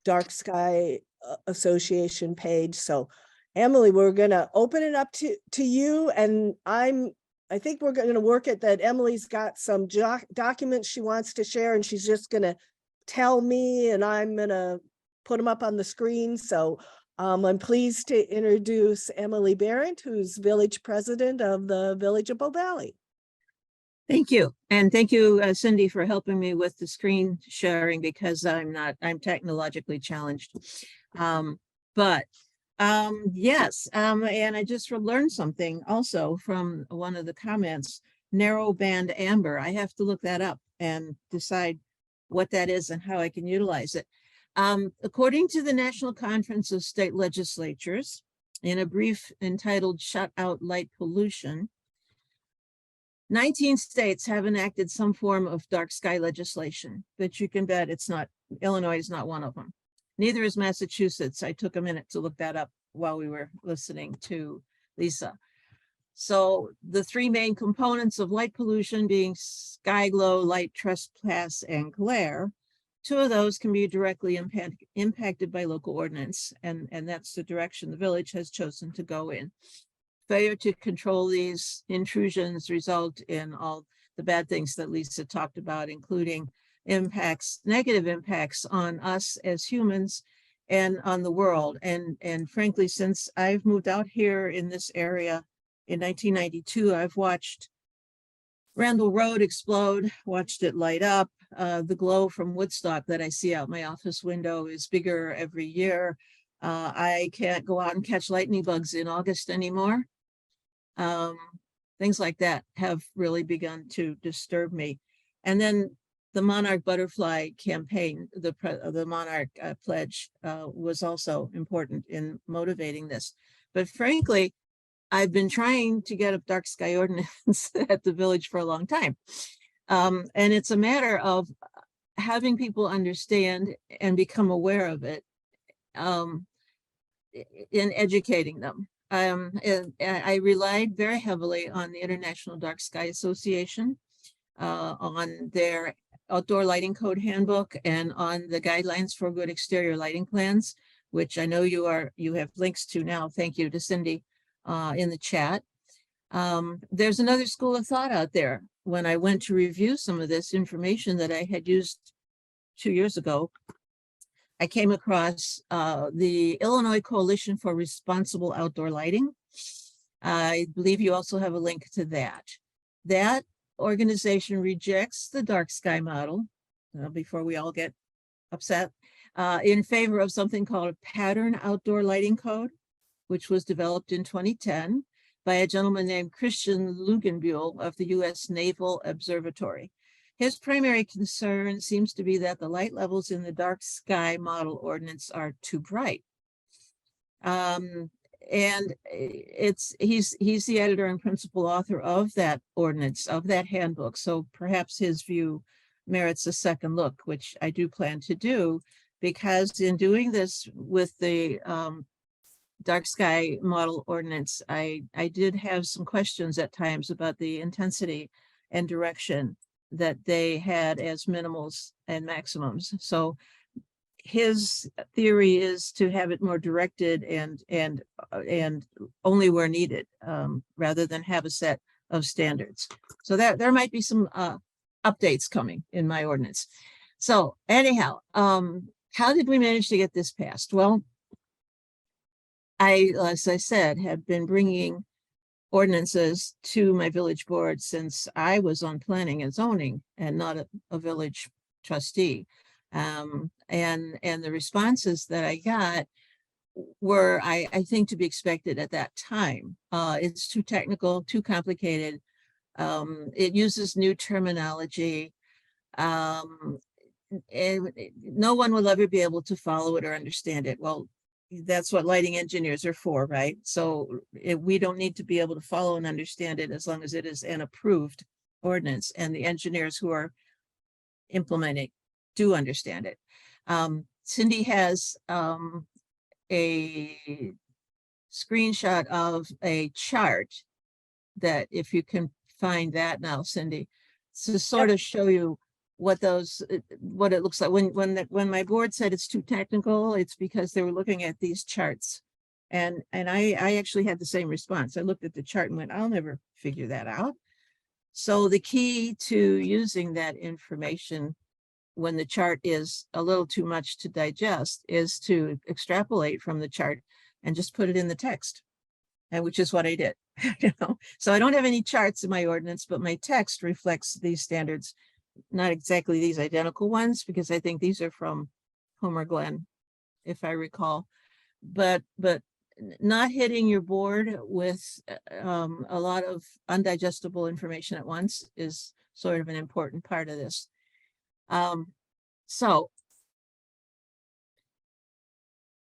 Dark Sky Association page. So Emily, we're going to open it up to you, and I think we're going to work at that. Emily's got some documents she wants to share, and she's just going to tell me, and I'm going to put them up on the screen. So I'm pleased to introduce Emily Berendt, who's village president of the Village of Bull Valley. Thank you. And thank you, Cindy, for helping me with the screen sharing, because I'm technologically challenged. Yes, and I just learned something also from one of the comments, narrowband amber. I have to look that up and decide what that is and how I can utilize it. According to the National Conference of State Legislatures, in a brief entitled Shut Out Light Pollution, 19 states have enacted some form of dark sky legislation, but you can bet Illinois is not one of them. Neither is Massachusetts. I took a minute to look that up while we were listening to Lisa. So the three main components of light pollution being sky glow, light trespass, and glare, two of those can be directly impacted by local ordinance, and that's the direction the village has chosen to go in. Failure to control these intrusions result in all the bad things that Lisa talked about, including negative impacts on us as humans and on the world. And frankly, since I've moved out here in this area in 1992, I've watched Randall Road explode, watched it light up. The glow from Woodstock that I see out my office window is bigger every year. I can't go out and catch lightning bugs in August anymore. Things like that have really begun to disturb me. And then the Monarch Butterfly campaign, the Monarch Pledge was also important in motivating this. But frankly, I've been trying to get a dark sky ordinance at the village for a long time. And it's a matter of having people understand and become aware of it, in educating them. And I relied very heavily on the International Dark Sky Association, on their outdoor lighting code handbook and on the guidelines for good exterior lighting plans, which I know you have links to now. Thank you to Cindy in the chat. There's another school of thought out there. When I went to review some of this information that I had used 2 years ago, I came across the Illinois Coalition for Responsible Outdoor Lighting. I believe you also have a link to that. That organization rejects the dark sky model, before we all get upset, in favor of something called a pattern outdoor lighting code, which was developed in 2010 by a gentleman named Christian Lugenbuehl of the U.S. Naval Observatory. His primary concern seems to be that the light levels in the dark sky model ordinance are too bright. And he's the editor and principal author of that ordinance, of that handbook. So perhaps his view merits a second look, which I do plan to do, because in doing this with the dark sky model ordinance, I did have some questions at times about the intensity and direction that they had as minimals and maximums. So his theory is to have it more directed and only where needed, rather than have a set of standards. So that there might be some updates coming in my ordinance. So anyhow, how did we manage to get this passed? Well, as I said, have been bringing ordinances to my village board since I was on planning and zoning and not a village trustee. And the responses that I got were, I think, to be expected at that time. It's too technical, too complicated. It uses new terminology. And no one will ever be able to follow it or understand it. Well, that's what lighting engineers are for, right? So we don't need to be able to follow and understand it as long as it is an approved ordinance and the engineers who are implementing do understand it. Cindy has a screenshot of a chart that, if you can find that now, Cindy, to sort of show you what it looks like. When my board said it's too technical, it's because they were looking at these charts. And I actually had the same response. I looked at the chart and went, I'll never figure that out. So the key to using that information when the chart is a little too much to digest is to extrapolate from the chart and just put it in the text, and which is what I did. So I don't have any charts in my ordinance, but my text reflects these standards. Not exactly these identical ones, because I think these are from Homer Glen, if I recall, but not hitting your board with a lot of undigestible information at once is sort of an important part of this. So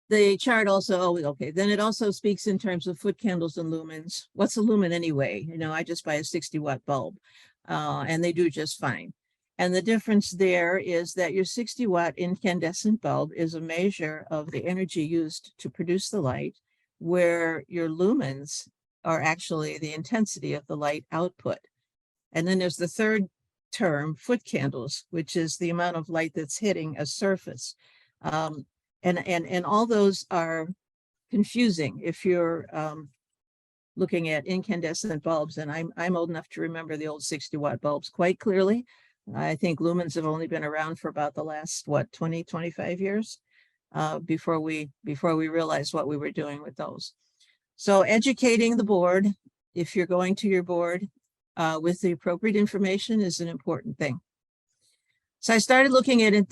the chart also, okay, then it also speaks in terms of foot candles and lumens. What's a lumen anyway? I just buy a 60-watt bulb, and they do just fine. And the difference there is that your 60-watt incandescent bulb is a measure of the energy used to produce the light, where your lumens are actually the intensity of the light output. And then there's the third term, foot candles, which is the amount of light that's hitting a surface. And all those are confusing if you're looking at incandescent bulbs. And I'm old enough to remember the old 60-watt bulbs quite clearly. I think lumens have only been around for about the last, 20, 25 years before we realized what we were doing with those. So educating the board, if you're going to your board with the appropriate information, is an important thing. So I started looking at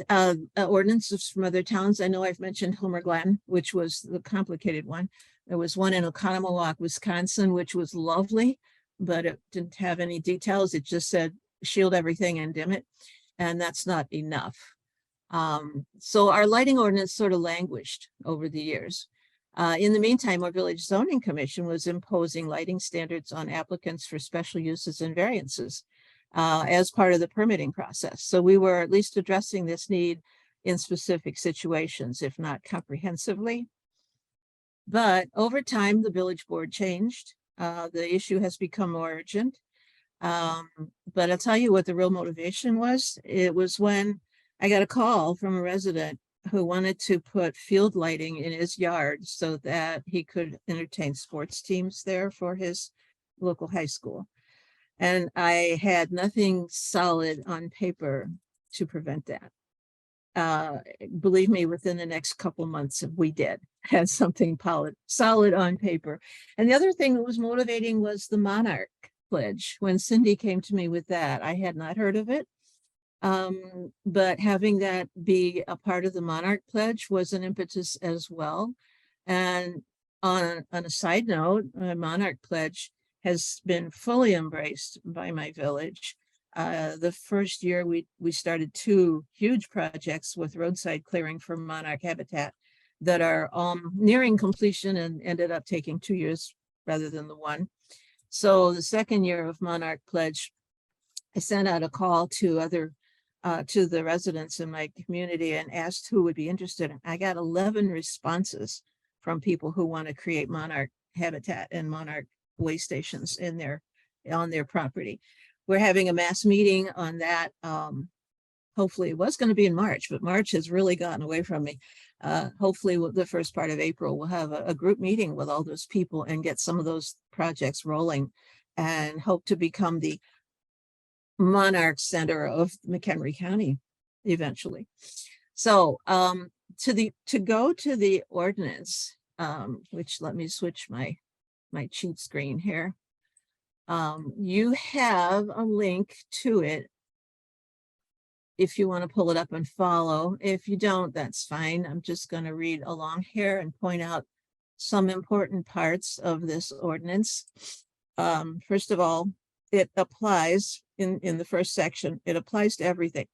ordinances from other towns. I know I've mentioned Homer Glen, which was the complicated one. There was one in Oconomowoc, Wisconsin, which was lovely, but it didn't have any details. It just said, shield everything and dim it. And that's not enough. So our lighting ordinance sort of languished over the years. In the meantime, our village zoning commission was imposing lighting standards on applicants for special uses and variances as part of the permitting process. So we were at least addressing this need in specific situations, if not comprehensively. But over time, the village board changed. The issue has become more urgent. But I'll tell you what the real motivation was. It was when I got a call from a resident who wanted to put field lighting in his yard so that he could entertain sports teams there for his local high school. And I had nothing solid on paper to prevent that. Believe me, within the next couple months, we did have something solid on paper. And the other thing that was motivating was the Monarch Pledge. When Cindy came to me with that, I had not heard of it. But having that be a part of the Monarch Pledge was an impetus as well. And on a side note, Monarch Pledge has been fully embraced by my village. The first year we started 2 huge projects with roadside clearing for monarch habitat that are nearing completion and ended up taking 2 years rather than the 1. So the second year of Monarch Pledge, I sent out a call to to the residents in my community and asked who would be interested. I got 11 responses from people who want to create monarch habitat and monarch way stations on their property. We're having a mass meeting on that. Hopefully it was going to be in March, but March has really gotten away from me. Hopefully the first part of April, we'll have a group meeting with all those people and get some of those projects rolling and hope to become the monarch center of McHenry County eventually. So to go to the ordinance, which let me switch my cheat screen here. You have a link to it if you want to pull it up and follow. If you don't, that's fine. I'm just going to read along here and point out some important parts of this ordinance. First of all, it applies in the first section, it applies to everything.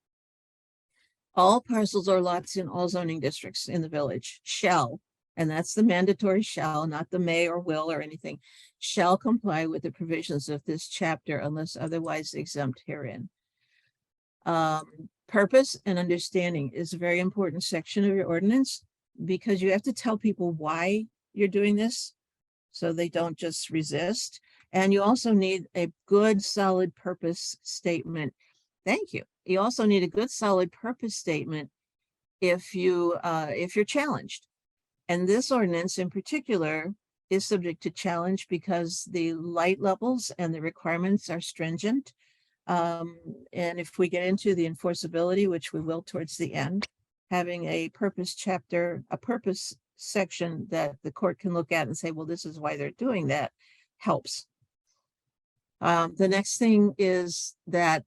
All parcels or lots in all zoning districts in the village shall, and that's the mandatory shall, not the may or will or anything, shall comply with the provisions of this chapter unless otherwise exempt herein. Purpose and understanding is a very important section of your ordinance because you have to tell people why you're doing this so they don't just resist. And you also need a good, solid purpose statement. Thank you. You also need a good, solid purpose statement if you're challenged. And this ordinance in particular is subject to challenge because the light levels and the requirements are stringent. And if we get into the enforceability, which we will towards the end, having a purpose chapter, a purpose section that the court can look at and say, well, this is why they're doing that, helps. The next thing is that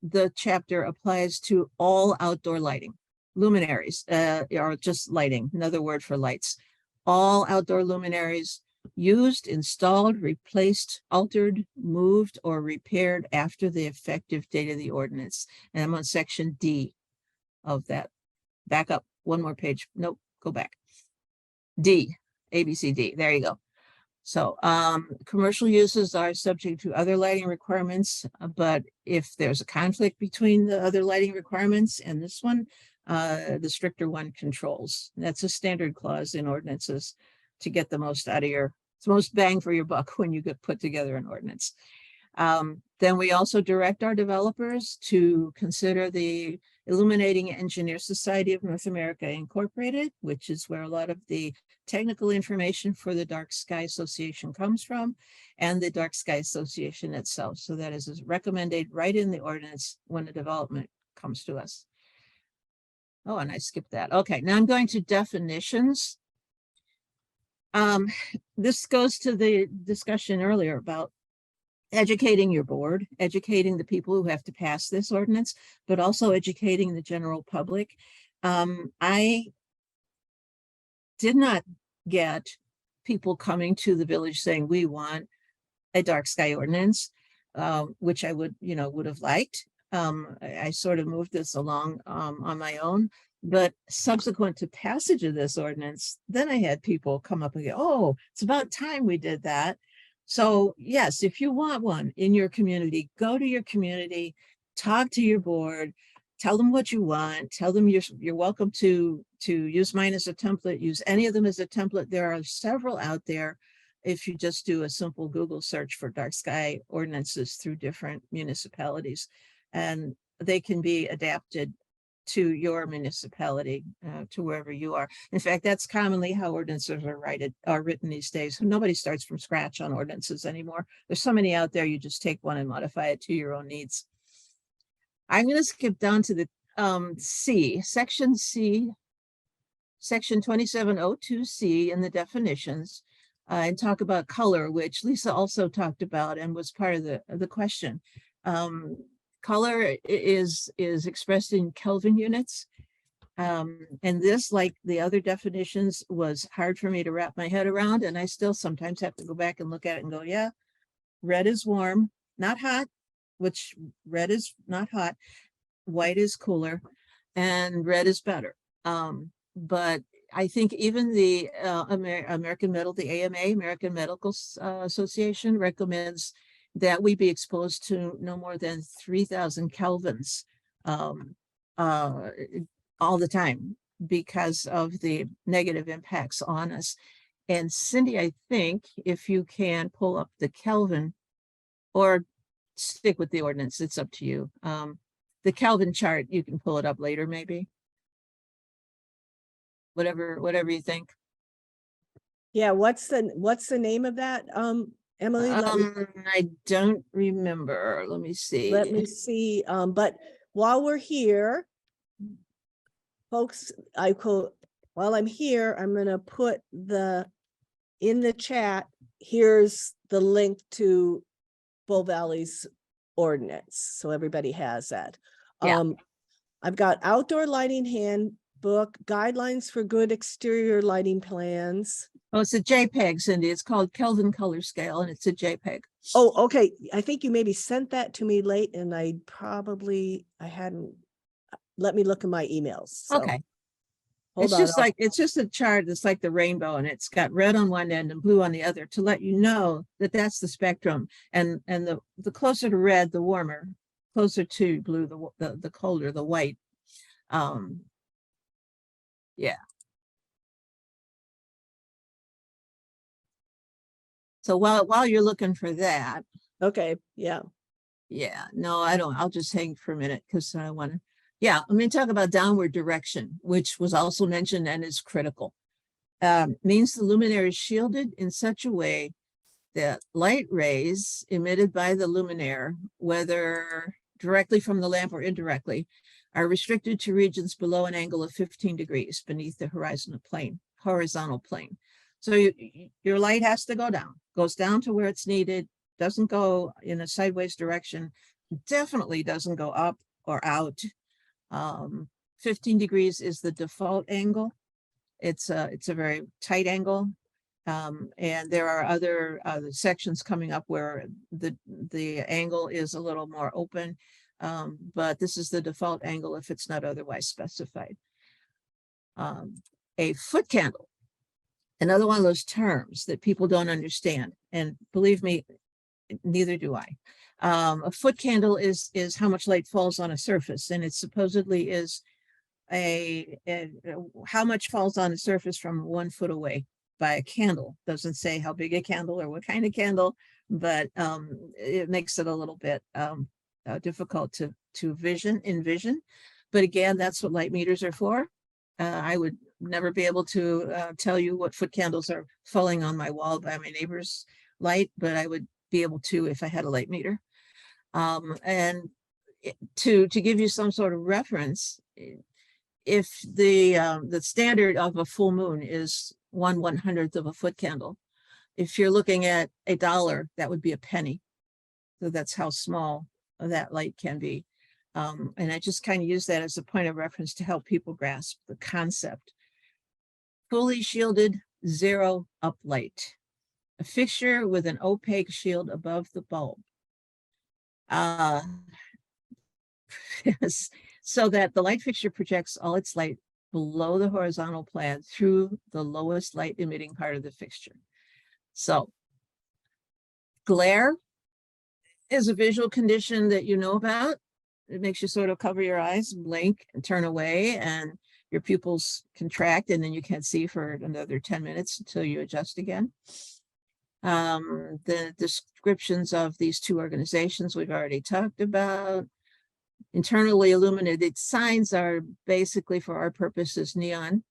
the chapter applies to all outdoor lighting, luminaries, or just lighting, another word for lights. All outdoor luminaries used, installed, replaced, altered, moved, or repaired after the effective date of the ordinance. And I'm on section D of that. Back up one more page. Nope, go back. D, A, B, C, D. There you go. So commercial uses are subject to other lighting requirements, but if there's a conflict between the other lighting requirements and this one, the stricter one controls. That's a standard clause in ordinances to get the most out of the most bang for your buck when you get put together an ordinance. Then we also direct our developers to consider the Illuminating Engineer Society of North America Incorporated, which is where a lot of the technical information for the Dark Sky Association comes from, and the Dark Sky Association itself. So that is recommended right in the ordinance when the development comes to us. Oh, and I skipped that. Okay, now I'm going to definitions. This goes to the discussion earlier about educating your board, educating the people who have to pass this ordinance, but also educating the general public. I did not get people coming to the village saying, we want a dark sky ordinance, which I would have liked. I sort of moved this along on my own, but subsequent to passage of this ordinance, then I had people come up and go, oh, it's about time we did that. So yes, if you want one in your community, go to your community, talk to your board, tell them what you want, tell them you're welcome to use mine as a template, use any of them as a template. There are several out there. If you just do a simple Google search for dark sky ordinances through different municipalities, and they can be adapted to your municipality, to wherever you are. In fact, that's commonly how ordinances are written these days. Nobody starts from scratch on ordinances anymore. There's so many out there, you just take one and modify it to your own needs. I'm going to skip down to the section 2702C in the definitions, and talk about color, which Lisa also talked about and was part of the question. Color is expressed in Kelvin units. And this, like the other definitions, was hard for me to wrap my head around. And I still sometimes have to go back and look at it and go, yeah, red is warm, not hot, which red is not hot. White is cooler and red is better. But I think even the American American Medical Association recommends that we be exposed to no more than 3,000 kelvins all the time because of the negative impacts on us. And Cindy, I think if you can pull up the Kelvin, or stick with the ordinance, it's up to you. The Kelvin chart, you can pull it up later, maybe. Whatever you think. Yeah, what's the name of that, Emily? I don't remember. Let me see. Let me see. But while we're here, folks, while I'm here, I'm gonna put in the chat, here's the link to Bull Valley's ordinance. So everybody has that. Yeah. I've got outdoor lighting handbook, guidelines for good exterior lighting plans. Oh, it's a JPEG, Cindy. It's called Kelvin Color Scale, and it's a JPEG. Oh, okay. I think you maybe sent that to me late, and I hadn't. Let me look at my emails. So, Okay. hold It's on. it's just a chart that's like the rainbow, and it's got red on one end and blue on the other to let you know that that's the spectrum. And the closer to red, the warmer. Closer to blue, the colder, the white. Yeah. So while you're looking for that, Okay, yeah. yeah, no, I don't. I'll just hang for a minute because I want to. Yeah, I'm going to talk about downward direction, which was also mentioned and is critical. Means the luminary is shielded in such a way that light rays emitted by the luminaire, whether directly from the lamp or indirectly, are restricted to regions below an angle of 15 degrees beneath the horizontal plane. So your light has to go down, goes down to where it's needed, doesn't go in a sideways direction, definitely doesn't go up or out. 15 degrees is the default angle. It's a very tight angle. And there are other sections coming up where the angle is a little more open, but this is the default angle if it's not otherwise specified. A foot candle, another one of those terms that people don't understand, and believe me, neither do I. A foot candle is how much light falls on a surface, and it supposedly is how much falls on a surface from 1 foot away by a candle. Doesn't say how big a candle or what kind of candle, but it makes it a little bit difficult to envision. But again, that's what light meters are for. I would never be able to tell you what foot candles are falling on my wall by my neighbor's light, but I would be able to if I had a light meter. And to give you some sort of reference, if the standard of a full moon is 1/100th of a foot candle, if you're looking at $1, that would be a penny. So that's how small that light can be. And I just kind of use that as a point of reference to help people grasp the concept. Fully shielded, zero uplight. A fixture with an opaque shield above the bulb. So that the light fixture projects all its light below the horizontal plane through the lowest light emitting part of the fixture. So glare is a visual condition that you know about. it makes you sort of cover your eyes, blink and turn away, and your pupils contract, and then you can't see for another 10 minutes until you adjust again. The descriptions of these two organizations we've already talked about. Internally illuminated signs are basically, for our purposes, neon.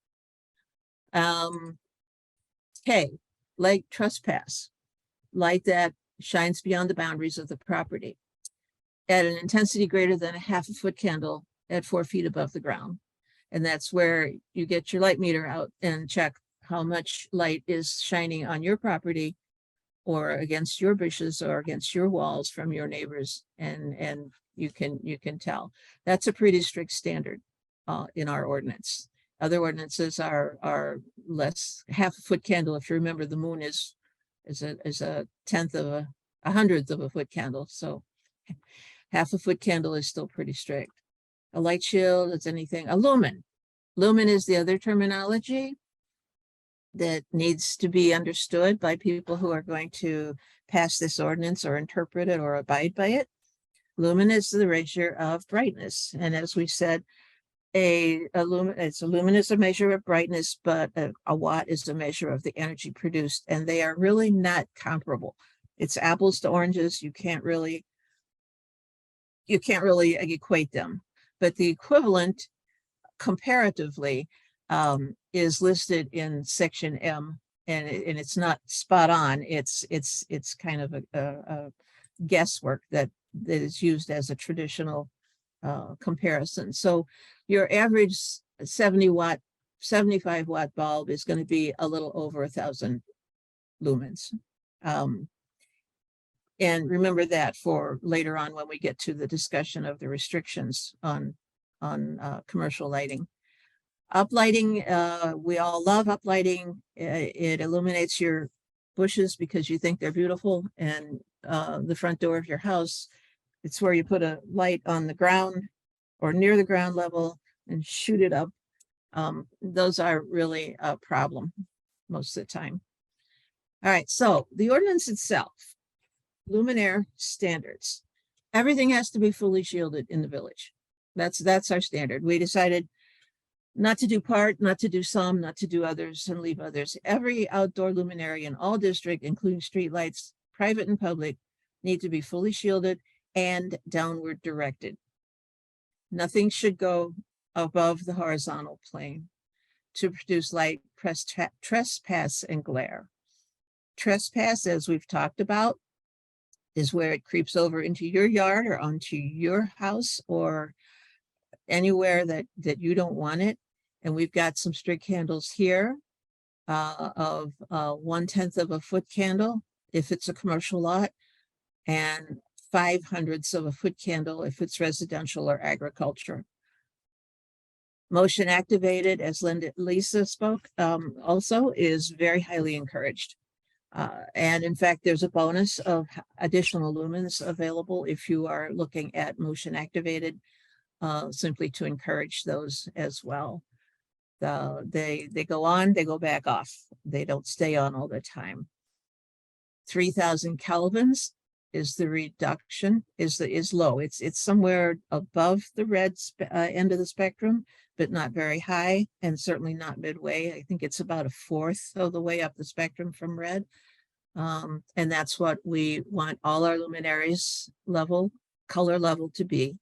K, light trespass, light that shines beyond the boundaries of the property at an intensity greater than a half a foot candle at 4 feet above the ground. And that's where you get your light meter out and check how much light is shining on your property or against your bushes or against your walls from your neighbors. And you can tell. That's a pretty strict standard in our ordinance. Other ordinances are less. Half a foot candle, if you remember, the moon is a tenth of a hundredth of a foot candle. So half a foot candle is still pretty strict. A light shield is anything. A lumen. Lumen is the other terminology that needs to be understood by people who are going to pass this ordinance or interpret it or abide by it. Lumen is the measure of brightness. And as we said, a lumen is a measure of brightness, but a watt is a measure of the energy produced. And they are really not comparable. It's apples to oranges. You can't really equate them. But the equivalent comparatively is listed in section M, and it's not spot on. It's kind of a guesswork that is used as a traditional comparison. So your average 75 watt bulb is going to be a little over 1,000 lumens. And remember that for later on when we get to the discussion of the restrictions on commercial lighting. Uplighting, we all love uplighting. It illuminates your bushes because you think they're beautiful, and the front door of your house. It's where you put a light on the ground or near the ground level and shoot it up. Those are really a problem most of the time. All right, so the ordinance itself, luminaire standards. Everything has to be fully shielded in the village. That's our standard. We decided not to do part, not to do some, not to do others, and leave others. Every outdoor luminary in all district, including streetlights, private and public, need to be fully shielded and downward directed. Nothing should go above the horizontal plane to produce light, trespass, and glare. Trespass, as we've talked about, is where it creeps over into your yard or onto your house or anywhere that you don't want it. And we've got some strict handles here of 1/10 of a foot candle if it's a commercial lot, and 5/100 of a foot candle if it's residential or agriculture. Motion activated, as Lisa spoke, also is very highly encouraged. And in fact, there's a bonus of additional lumens available if you are looking at motion activated, simply to encourage those as well. They go on, they go back off. They don't stay on all the time. 3,000 kelvins is the reduction, is low. It's somewhere above the red end of the spectrum, but not very high, and certainly not midway. I think it's about 1/4 of the way up the spectrum from red. And that's what we want all our luminaries color level to be.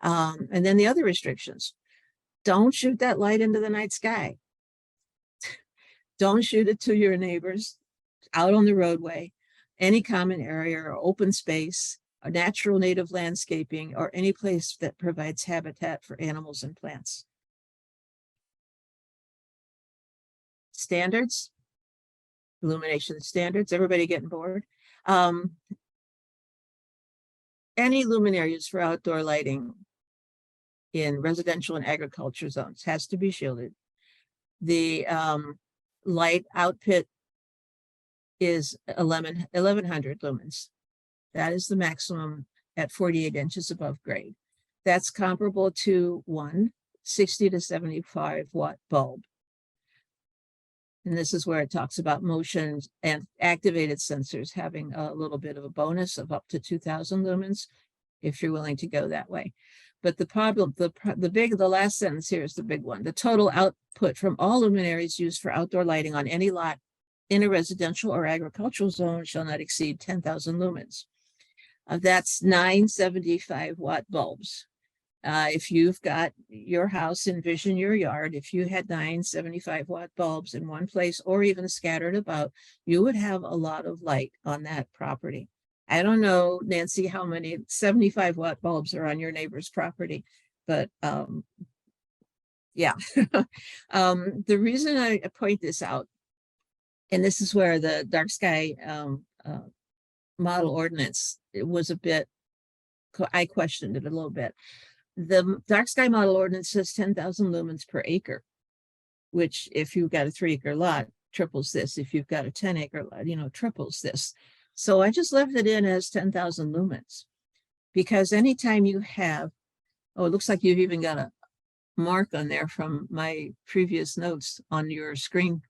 And then the other restrictions. Don't shoot that light into the night sky. Don't shoot it to your neighbors out on the roadway, any common area or open space, a natural native landscaping, or any place that provides habitat for animals and plants. Standards, illumination standards, everybody getting bored? Any luminaries for outdoor lighting in residential and agriculture zones has to be shielded. The light output is 1100 lumens. That is the maximum at 48 inches above grade. That's comparable to one 60 to 75 watt bulb. And this is where it talks about motion and activated sensors having a little bit of a bonus of up to 2,000 lumens. if you're willing to go that way. But the problem, the last sentence here is the big one. The total output from all luminaries used for outdoor lighting on any lot in a residential or agricultural zone shall not exceed 10,000 lumens. That's 9 75-watt bulbs. If you've got your house, envision your yard, if you had 9 75-watt bulbs in one place or even scattered about, you would have a lot of light on that property. I don't know, Nancy, how many 75-watt bulbs are on your neighbor's property, but yeah. The reason I point this out, and this is where the dark sky model ordinance, it was a bit, I questioned it a little bit. The dark sky model ordinance says 10,000 lumens per acre, which if you've got a 3-acre lot, triples this. If you've got a 10-acre lot, triples this. So I just left it in as 10,000 lumens, because anytime you have, oh, it looks like you've even got a mark on there from my previous notes on your screen.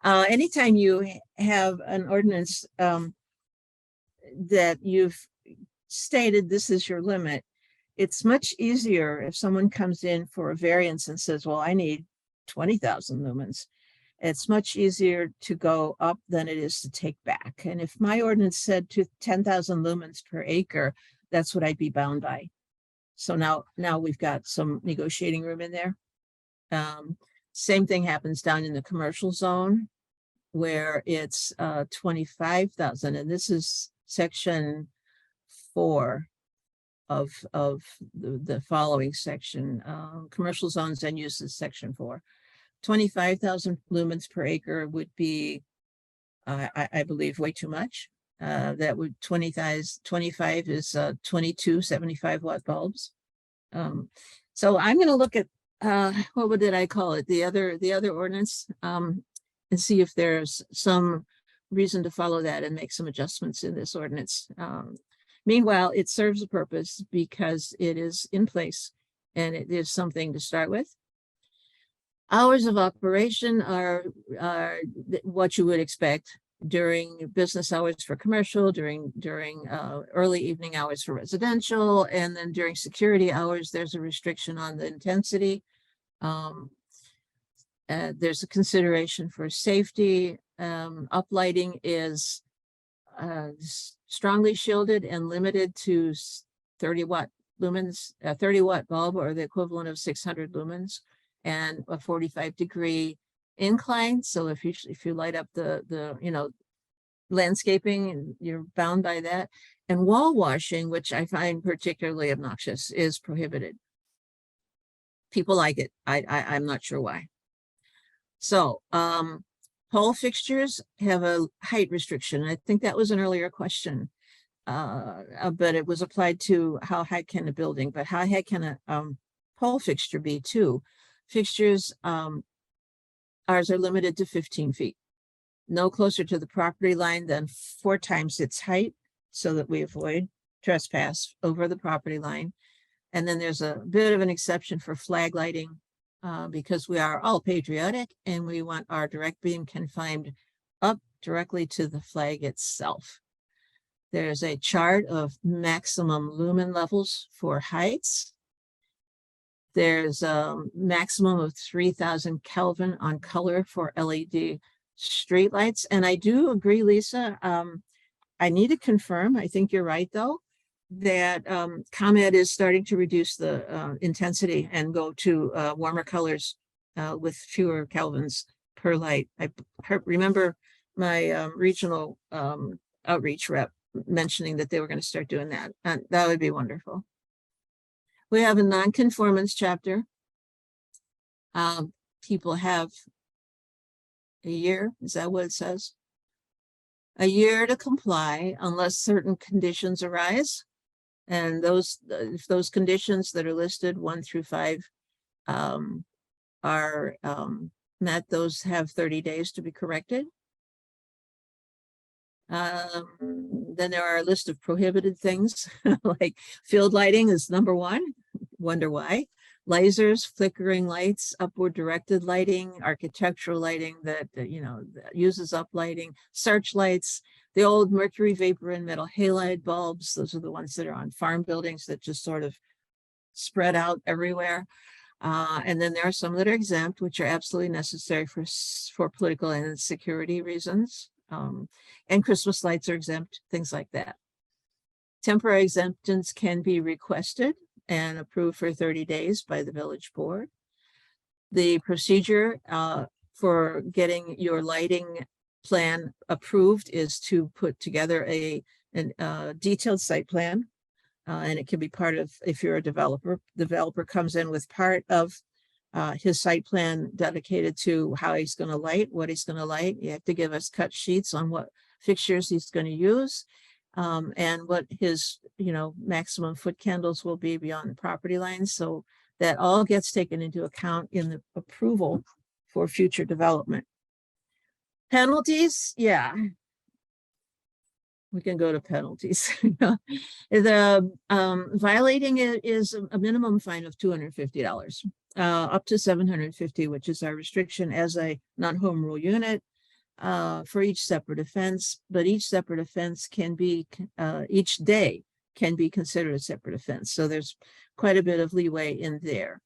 Anytime you have an ordinance that you've stated this is your limit, it's much easier if someone comes in for a variance and says, well, I need 20,000 lumens. It's much easier to go up than it is to take back. And if my ordinance said to 10,000 lumens per acre, that's what I'd be bound by. So now we've got some negotiating room in there. Same thing happens down in the commercial zone where it's 25,000. And this is section 4 of the following section, commercial zones and uses, section 4. 25,000 lumens per acre would be, I believe, way too much. That would 25 is 22 75-watt bulbs. So I'm going to look at what did I call it? The other ordinance, and see if there's some reason to follow that and make some adjustments in this ordinance. Meanwhile, it serves a purpose because it is in place and it is something to start with. Hours of operation are what you would expect during business hours for commercial, during early evening hours for residential, and then during security hours, there's a restriction on the intensity. There's a consideration for safety. Uplighting is strongly shielded and limited to 30-watt lumens, a 30-watt bulb or the equivalent of 600 lumens, and a 45-degree incline. So if you light up the landscaping, you're bound by that. And wall washing, which I find particularly obnoxious, is prohibited. People like it. I'm not sure why. So pole fixtures have a height restriction. I think that was an earlier question, but it was applied to how high can a building, but how high can a pole fixture be too? Fixtures, ours are limited to 15 feet. No closer to the property line than 4 times its height, so that we avoid trespass over the property line. And then there's a bit of an exception for flag lighting, because we are all patriotic and we want our direct beam confined up directly to the flag itself. There's a chart of maximum lumen levels for heights. There's a maximum of 3,000 Kelvin on color for LED streetlights. And I do agree, Lisa, I need to confirm, I think you're right though, that ComEd is starting to reduce the intensity and go to warmer colors with fewer Kelvins per light. I remember my regional outreach rep mentioning that they were going to start doing that, and that would be wonderful. We have a non-conformance chapter. People have a year, is that what it says? A year to comply unless certain conditions arise. And if those conditions that are listed 1 through 5 are met, those have 30 days to be corrected. Then there are a list of prohibited things like field lighting is number 1. Wonder why. Lasers, flickering lights, upward directed lighting, architectural lighting that uses up lighting, searchlights, The old mercury vapor and metal halide bulbs, those are the ones that are on farm buildings that just sort of spread out everywhere. And then there are some that are exempt, which are absolutely necessary for political and security reasons. And Christmas lights are exempt, things like that. Temporary exemptions can be requested and approved for 30 days by the village board. The procedure for getting your lighting plan approved is to put together a detailed site plan. And it can be part of, if you're a developer comes in with part of his site plan dedicated to how he's going to light, what he's going to light. You have to give us cut sheets on what fixtures he's going to use, and what his, maximum foot candles will be beyond the property lines. So that all gets taken into account in the approval for future development. Penalties, yeah. We can go to penalties. The violating it is a minimum fine of $250, up to $750, which is our restriction as a non-home rule unit for each separate offense. But each separate offense can be, each day can be considered a separate offense. So there's quite a bit of leeway in there.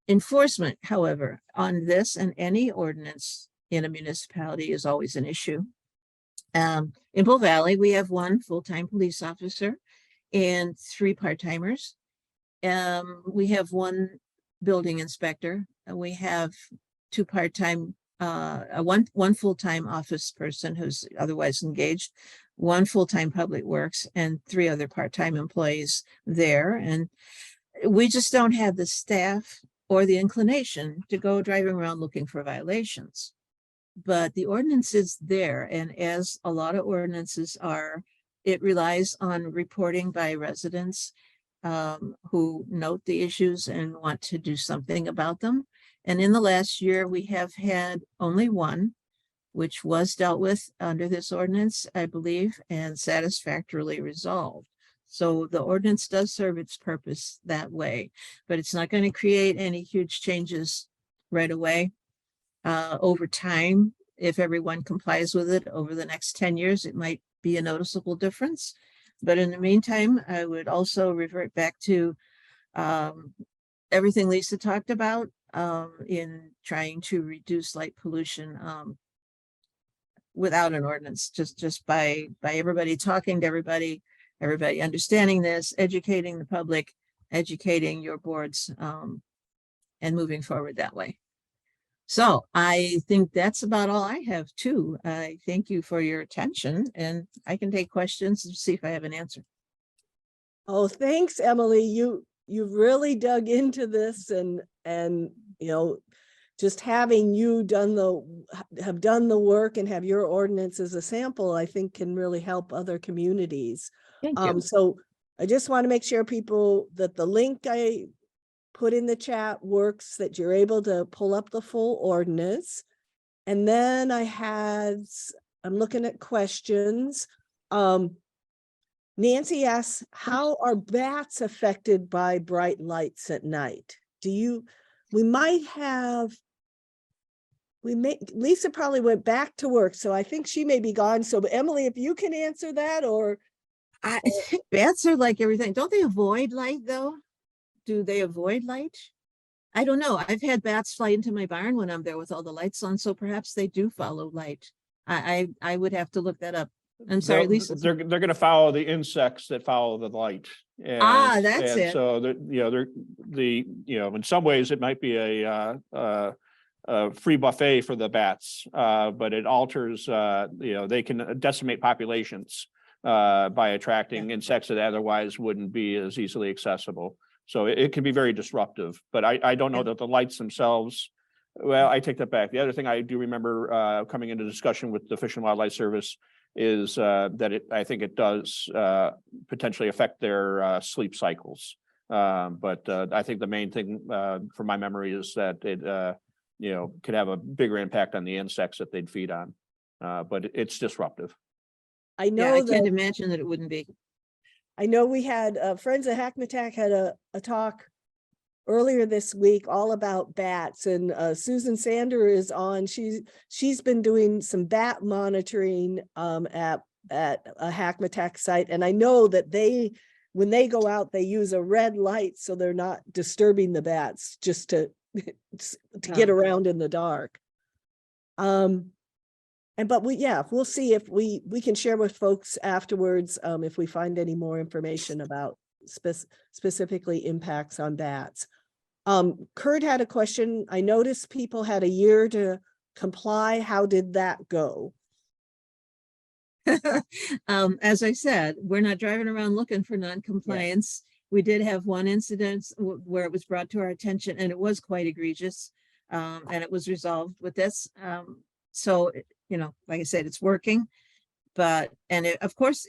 Enforcement, however, on this and any ordinance in a municipality is always an issue. In Bull Valley, we have 1 full-time police officer and 3 part-timers. We have 1 building inspector. We have 2 part-time, one full-time office person who's otherwise engaged, 1 full-time public works, and 3 other part-time employees there. And we just don't have the staff or the inclination to go driving around looking for violations. But the ordinance is there, and as a lot of ordinances are, it relies on reporting by residents who note the issues and want to do something about them. And in the last year, we have had only 1, which was dealt with under this ordinance, I believe, and satisfactorily resolved. So the ordinance does serve its purpose that way, but it's not going to create any huge changes right away. Over time, if everyone complies with it over the next 10 years, it might be a noticeable difference. But in the meantime, I would also revert back to everything Lisa talked about in trying to reduce light pollution without an ordinance, just by everybody talking to everybody understanding this, educating the public, educating your boards, and moving forward that way. So I think that's about all I have too. I thank you for your attention, and I can take questions and see if I have an answer. Oh, thanks, Emily. You really dug into this, and just having you have done the work and have your ordinance as a sample, I think can really help other communities. Thank you. So I just want to make sure people that the link I put in the chat works, that you're able to pull up the full ordinance. And then I'm looking at questions. Nancy asks, how are bats affected by bright lights at night? Lisa probably went back to work, so I think she may be gone. So Emily, if you can answer that, or. I think bats are like everything. Don't they avoid light though? Do they avoid light? I don't know. I've had bats fly into my barn when I'm there with all the lights on, so perhaps they do follow light. I would have to look that up. I'm sorry, Lisa. They're going to follow the insects that follow the light. That's it. So in some ways it might be a free buffet for the bats, but it alters. They can decimate populations by attracting insects that otherwise wouldn't be as easily accessible. So it can be very disruptive, but I don't know that the lights themselves, well, I take that back. The other thing I do remember coming into discussion with the Fish and Wildlife Service is that I think it does potentially affect their sleep cycles. But I think the main thing from my memory is that it could have a bigger impact on the insects that they'd feed on. But it's disruptive. I know I can't imagine that it wouldn't be. I know we had Friends of Hackmatack had a talk earlier this week all about bats, and Susan Sander is on. She's been doing some bat monitoring at at a Hackmatack site, and I know that when they go out, they use a red light so they're not disturbing the bats, just to get around in the dark. But we'll see if we can share with folks afterwards if we find any more information about specifically impacts on bats. Kurt had a question. I noticed people had a year to comply. How did that go? As I said, we're not driving around looking for non-compliance. We did have one incident where it was brought to our attention, and it was quite egregious, and it was resolved with this. So, like I said, it's working. But, of course,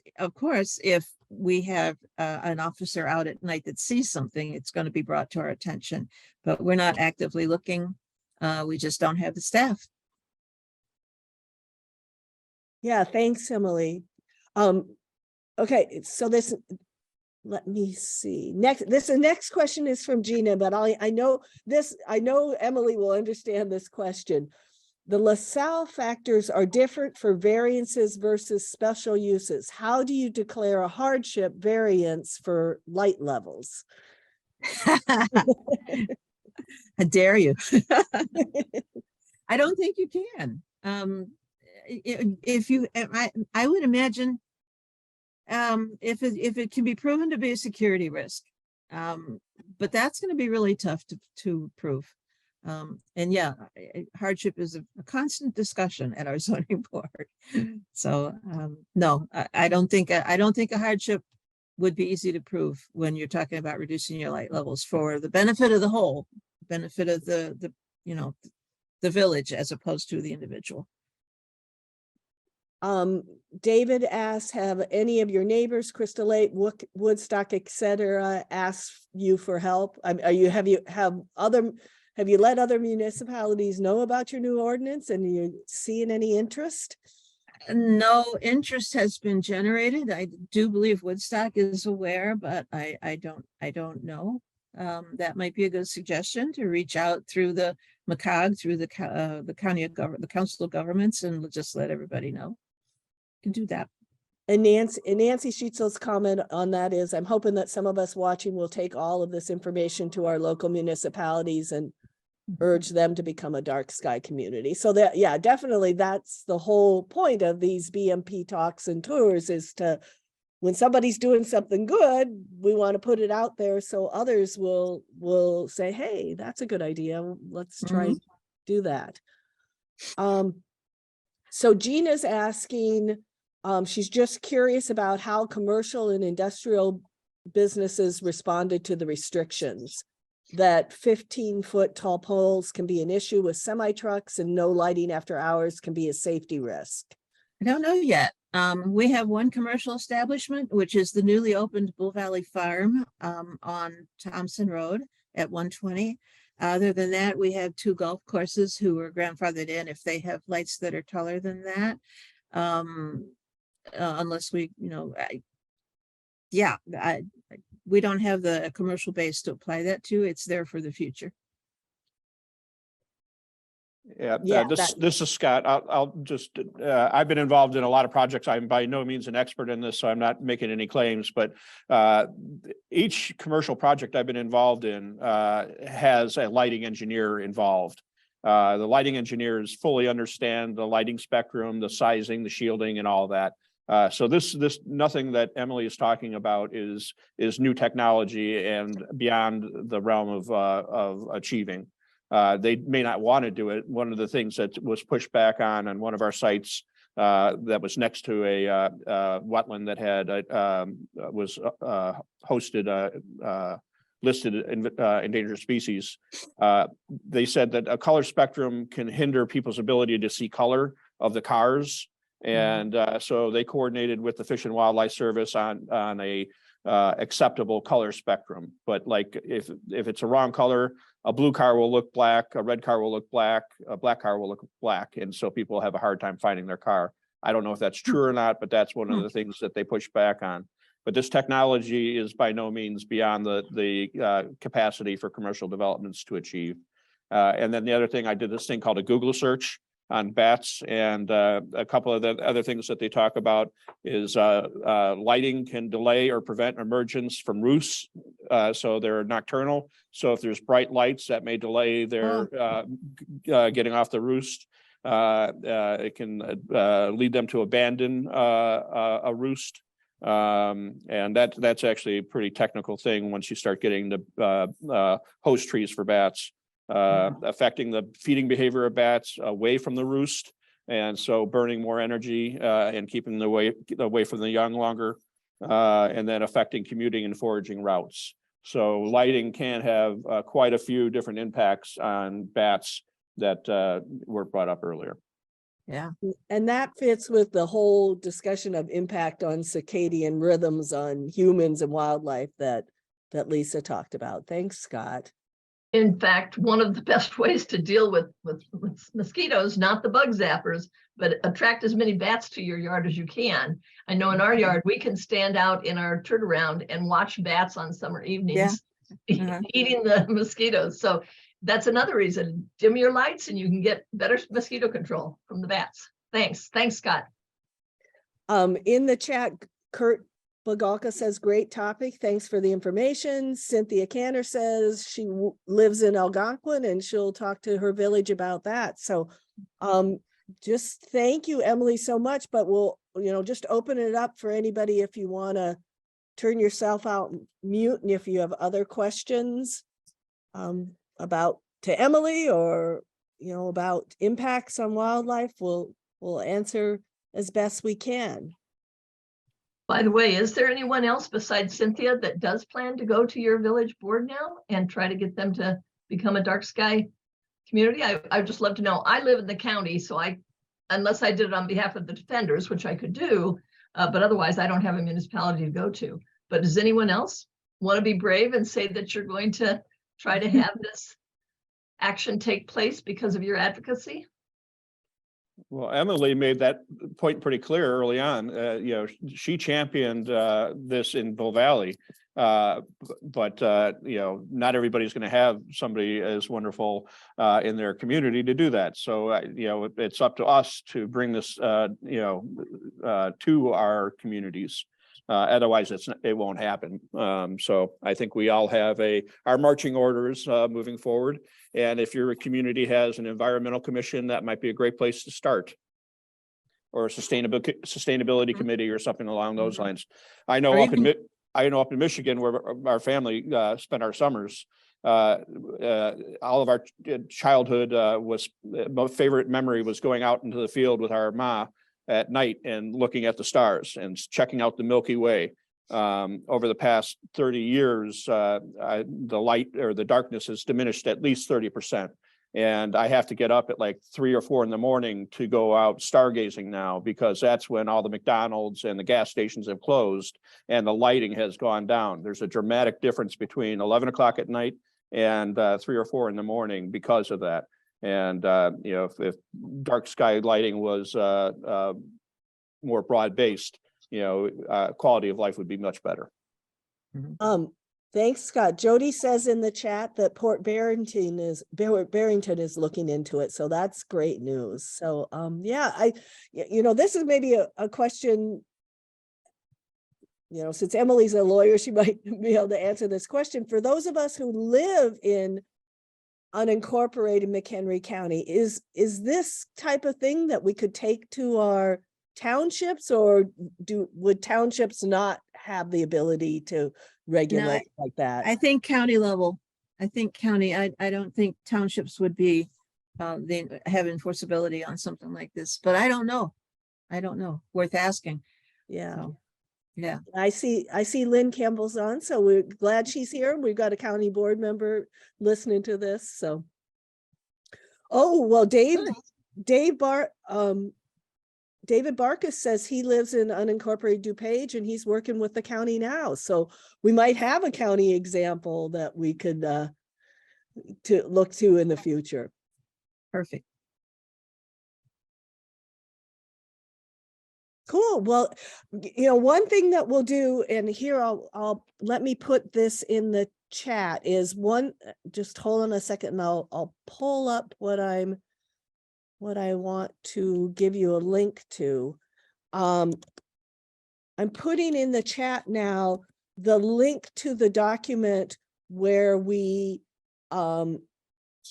if we have an officer out at night that sees something, it's going to be brought to our attention. But we're not actively looking. We just don't have the staff. Yeah, thanks, Emily. Okay, so let me see. The next question is from Gina, but I know Emily will understand this question. The LaSalle factors are different for variances versus special uses. How do you declare a hardship variance for light levels? How dare you? I don't think you can. I would imagine if it can be proven to be a security risk, but that's going to be really tough to prove. And yeah, hardship is a constant discussion at our zoning board. So no, I don't think a hardship would be easy to prove when you're talking about reducing your light levels for the benefit of the whole, benefit of the village as opposed to the individual. David asks, have any of your neighbors, Crystal Lake, Woodstock, etc., asked you for help? Have you let other municipalities know about your new ordinance, and you're seeing any interest? No interest has been generated. I do believe Woodstock is aware, but I don't know. That might be a good suggestion, to reach out through the McCog, through the county of the council of governments, and just let everybody know. You can do that. And Nancy Sheetzel's comment on that is, I'm hoping that some of us watching will take all of this information to our local municipalities and urge them to become a dark sky community. So that, yeah, definitely that's the whole point of these BMP talks and tours, is to, when somebody's doing something good, we want to put it out there so others will say, hey, that's a good idea. Let's try and do that. So Gina's asking, she's just curious about how commercial and industrial businesses responded to the restrictions, that 15-foot tall poles can be an issue with semi-trucks and no lighting after hours can be a safety risk. I don't know yet. We have one commercial establishment, which is the newly opened Bull Valley Farm on Thompson Road at 120. Other than that, we have 2 golf courses who are grandfathered in if they have lights that are taller than that. Unless we, we don't have the commercial base to apply that to. It's there for the future. Yeah, this is Scott. I'll just, I've been involved in a lot of projects. I'm by no means an expert in this, so I'm not making any claims, but each commercial project I've been involved in has a lighting engineer involved. The lighting engineers fully understand the lighting spectrum, the sizing, the shielding, and all that. So this nothing that Emily is talking about is new technology and beyond the realm of achieving. They may not want to do it. One of the things that was pushed back on one of our sites that was next to a wetland that had was hosted listed endangered species. They said that a color spectrum can hinder people's ability to see color of the cars. And so they coordinated with the Fish and Wildlife Service on a acceptable color spectrum. But like if it's a wrong color, a blue car will look black, a red car will look black, a black car will look black. And so people have a hard time finding their car. I don't know if that's true or not, but that's one of the things that they push back on. But this technology is by no means beyond the capacity for commercial developments to achieve. And then the other thing, I did this thing called a Google search. on bats. And a couple of the other things that they talk about is lighting can delay or prevent emergence from roosts. So they're nocturnal. So if there's bright lights, that may delay their getting off the roost. It can lead them to abandon a roost. And that's actually a pretty technical thing once you start getting the host trees for bats. Affecting the feeding behavior of bats away from the roost, and so burning more energy and keeping them away from the young longer, and then affecting commuting and foraging routes. So lighting can have quite a few different impacts on bats that were brought up earlier. Yeah. And that fits with the whole discussion of impact on circadian rhythms on humans and wildlife that Lisa talked about. Thanks, Scott. In fact, one of the best ways to deal with mosquitoes, not the bug zappers, but attract as many bats to your yard as you can. I know in our yard, we can stand out in our turnaround and watch bats on summer evenings eating the mosquitoes. So that's another reason. Dim your lights and you can get better mosquito control from the bats. Thanks. Thanks, Scott. In the chat, Kurt Bagalka says, great topic. Thanks for the information. Cynthia Canner says she lives in Algonquin and she'll talk to her village about that. So just thank you, Emily, so much, but we'll, just open it up for anybody if you want to turn yourself out mute. And if you have other questions about to Emily or, about impacts on wildlife, we'll answer as best we can. By the way, is there anyone else besides Cynthia that does plan to go to your village board now and try to get them to become a dark sky community? I'd just love to know. I live in the county, so unless I did it on behalf of the defenders, which I could do, but otherwise I don't have a municipality to go to. But does anyone else want to be brave and say that you're going to try to have this action take place because of your advocacy? Well, Emily made that point pretty clear early on. She championed this in Bull Valley, but not everybody's going to have somebody as wonderful in their community to do that. So, it's up to us to bring this, to our communities. Otherwise, it won't happen. So I think we all have our marching orders moving forward. And if your community has an environmental commission, that might be a great place to start. Or a sustainability committee or something along those lines. I know up in Michigan, where our family spent our summers, all of our childhood my favorite memory was going out into the field with our ma at night and looking at the stars and checking out the Milky Way. Over the past 30 years, the light or the darkness has diminished at least 30%. And I have to get up at like 3 or 4 in the morning to go out stargazing now, because that's when all the McDonald's and the gas stations have closed and the lighting has gone down. There's a dramatic difference between 11 o'clock at night and 3 or 4 in the morning because of that. And, if dark sky lighting was more broad-based, quality of life would be much better. Thanks, Scott. Jody says in the chat that Barrington is looking into it. So that's great news. So, this is maybe a question, since Emily's a lawyer, she might be able to answer this question. For those of us who live in unincorporated McHenry County, is this type of thing that we could take to our townships, or would townships not have the ability to regulate like that? I think county level. I don't think townships would be they have enforceability on something like this, but I don't know. Worth asking. Yeah. So, yeah. I see Lynn Campbell's on, so we're glad she's here. We've got a county board member listening to this. So, David Barkus says he lives in unincorporated DuPage and he's working with the county now. So we might have a county example that we could to look to in the future. Perfect. Cool. Well, one thing that we'll do, and here I'll let me put this in the chat, is just hold on a second and I'll pull up what I'm what I want to give you a link to. I'm putting in the chat now the link to the document where we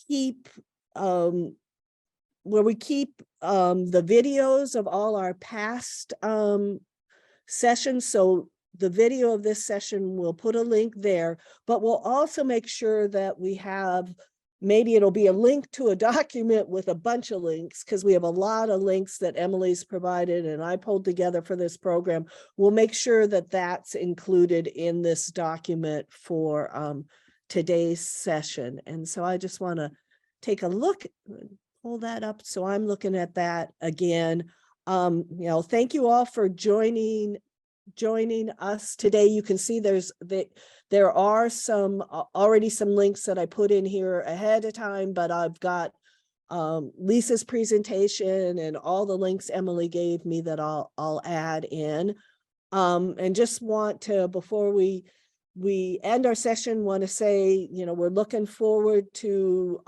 keep the videos of all our past sessions. So the video of this session, we'll put a link there, but we'll also make sure that we have, maybe it'll be a link to a document with a bunch of links, because we have a lot of links that Emily's provided and I pulled together for this program. We'll make sure that that's included in this document for today's session. And so I just want to take a look, pull that up. So I'm looking at that again. Thank you all for joining us today. You can see there are some already some links that I put in here ahead of time, but I've got Lisa's presentation and all the links Emily gave me that I'll add in. And just want to, before we end our session, want to say, we're looking forward to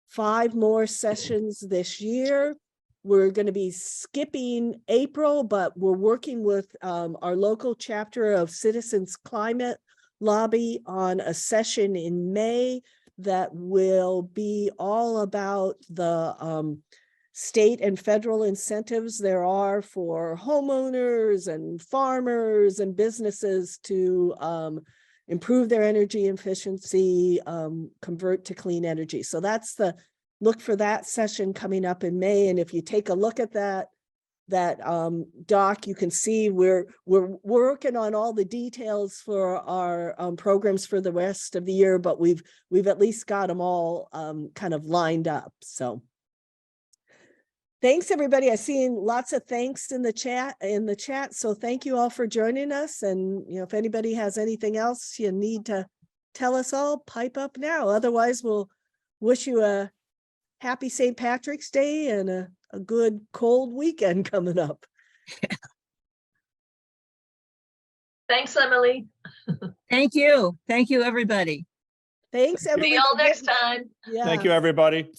5 more sessions this year. We're going to be skipping April, but we're working with our local chapter of Citizens Climate Lobby on a session in May that will be all about the state and federal incentives there are for homeowners and farmers and businesses to improve their energy efficiency, convert to clean energy. So that's look for that session coming up in May. And if you take a look at that doc, you can see we're working on all the details for our programs for the rest of the year, but we've at least got them all kind of lined up. So thanks, everybody. I see lots of thanks in the chat. So thank you all for joining us. And if anybody has anything else you need to tell us all, pipe up now. Otherwise, we'll wish you a happy St. Patrick's Day and a good cold weekend coming up. Thanks, Emily. Thank you. Thank you, everybody. Thanks, Emily. See y'all for next getting- time. Yeah. Thank you, everybody.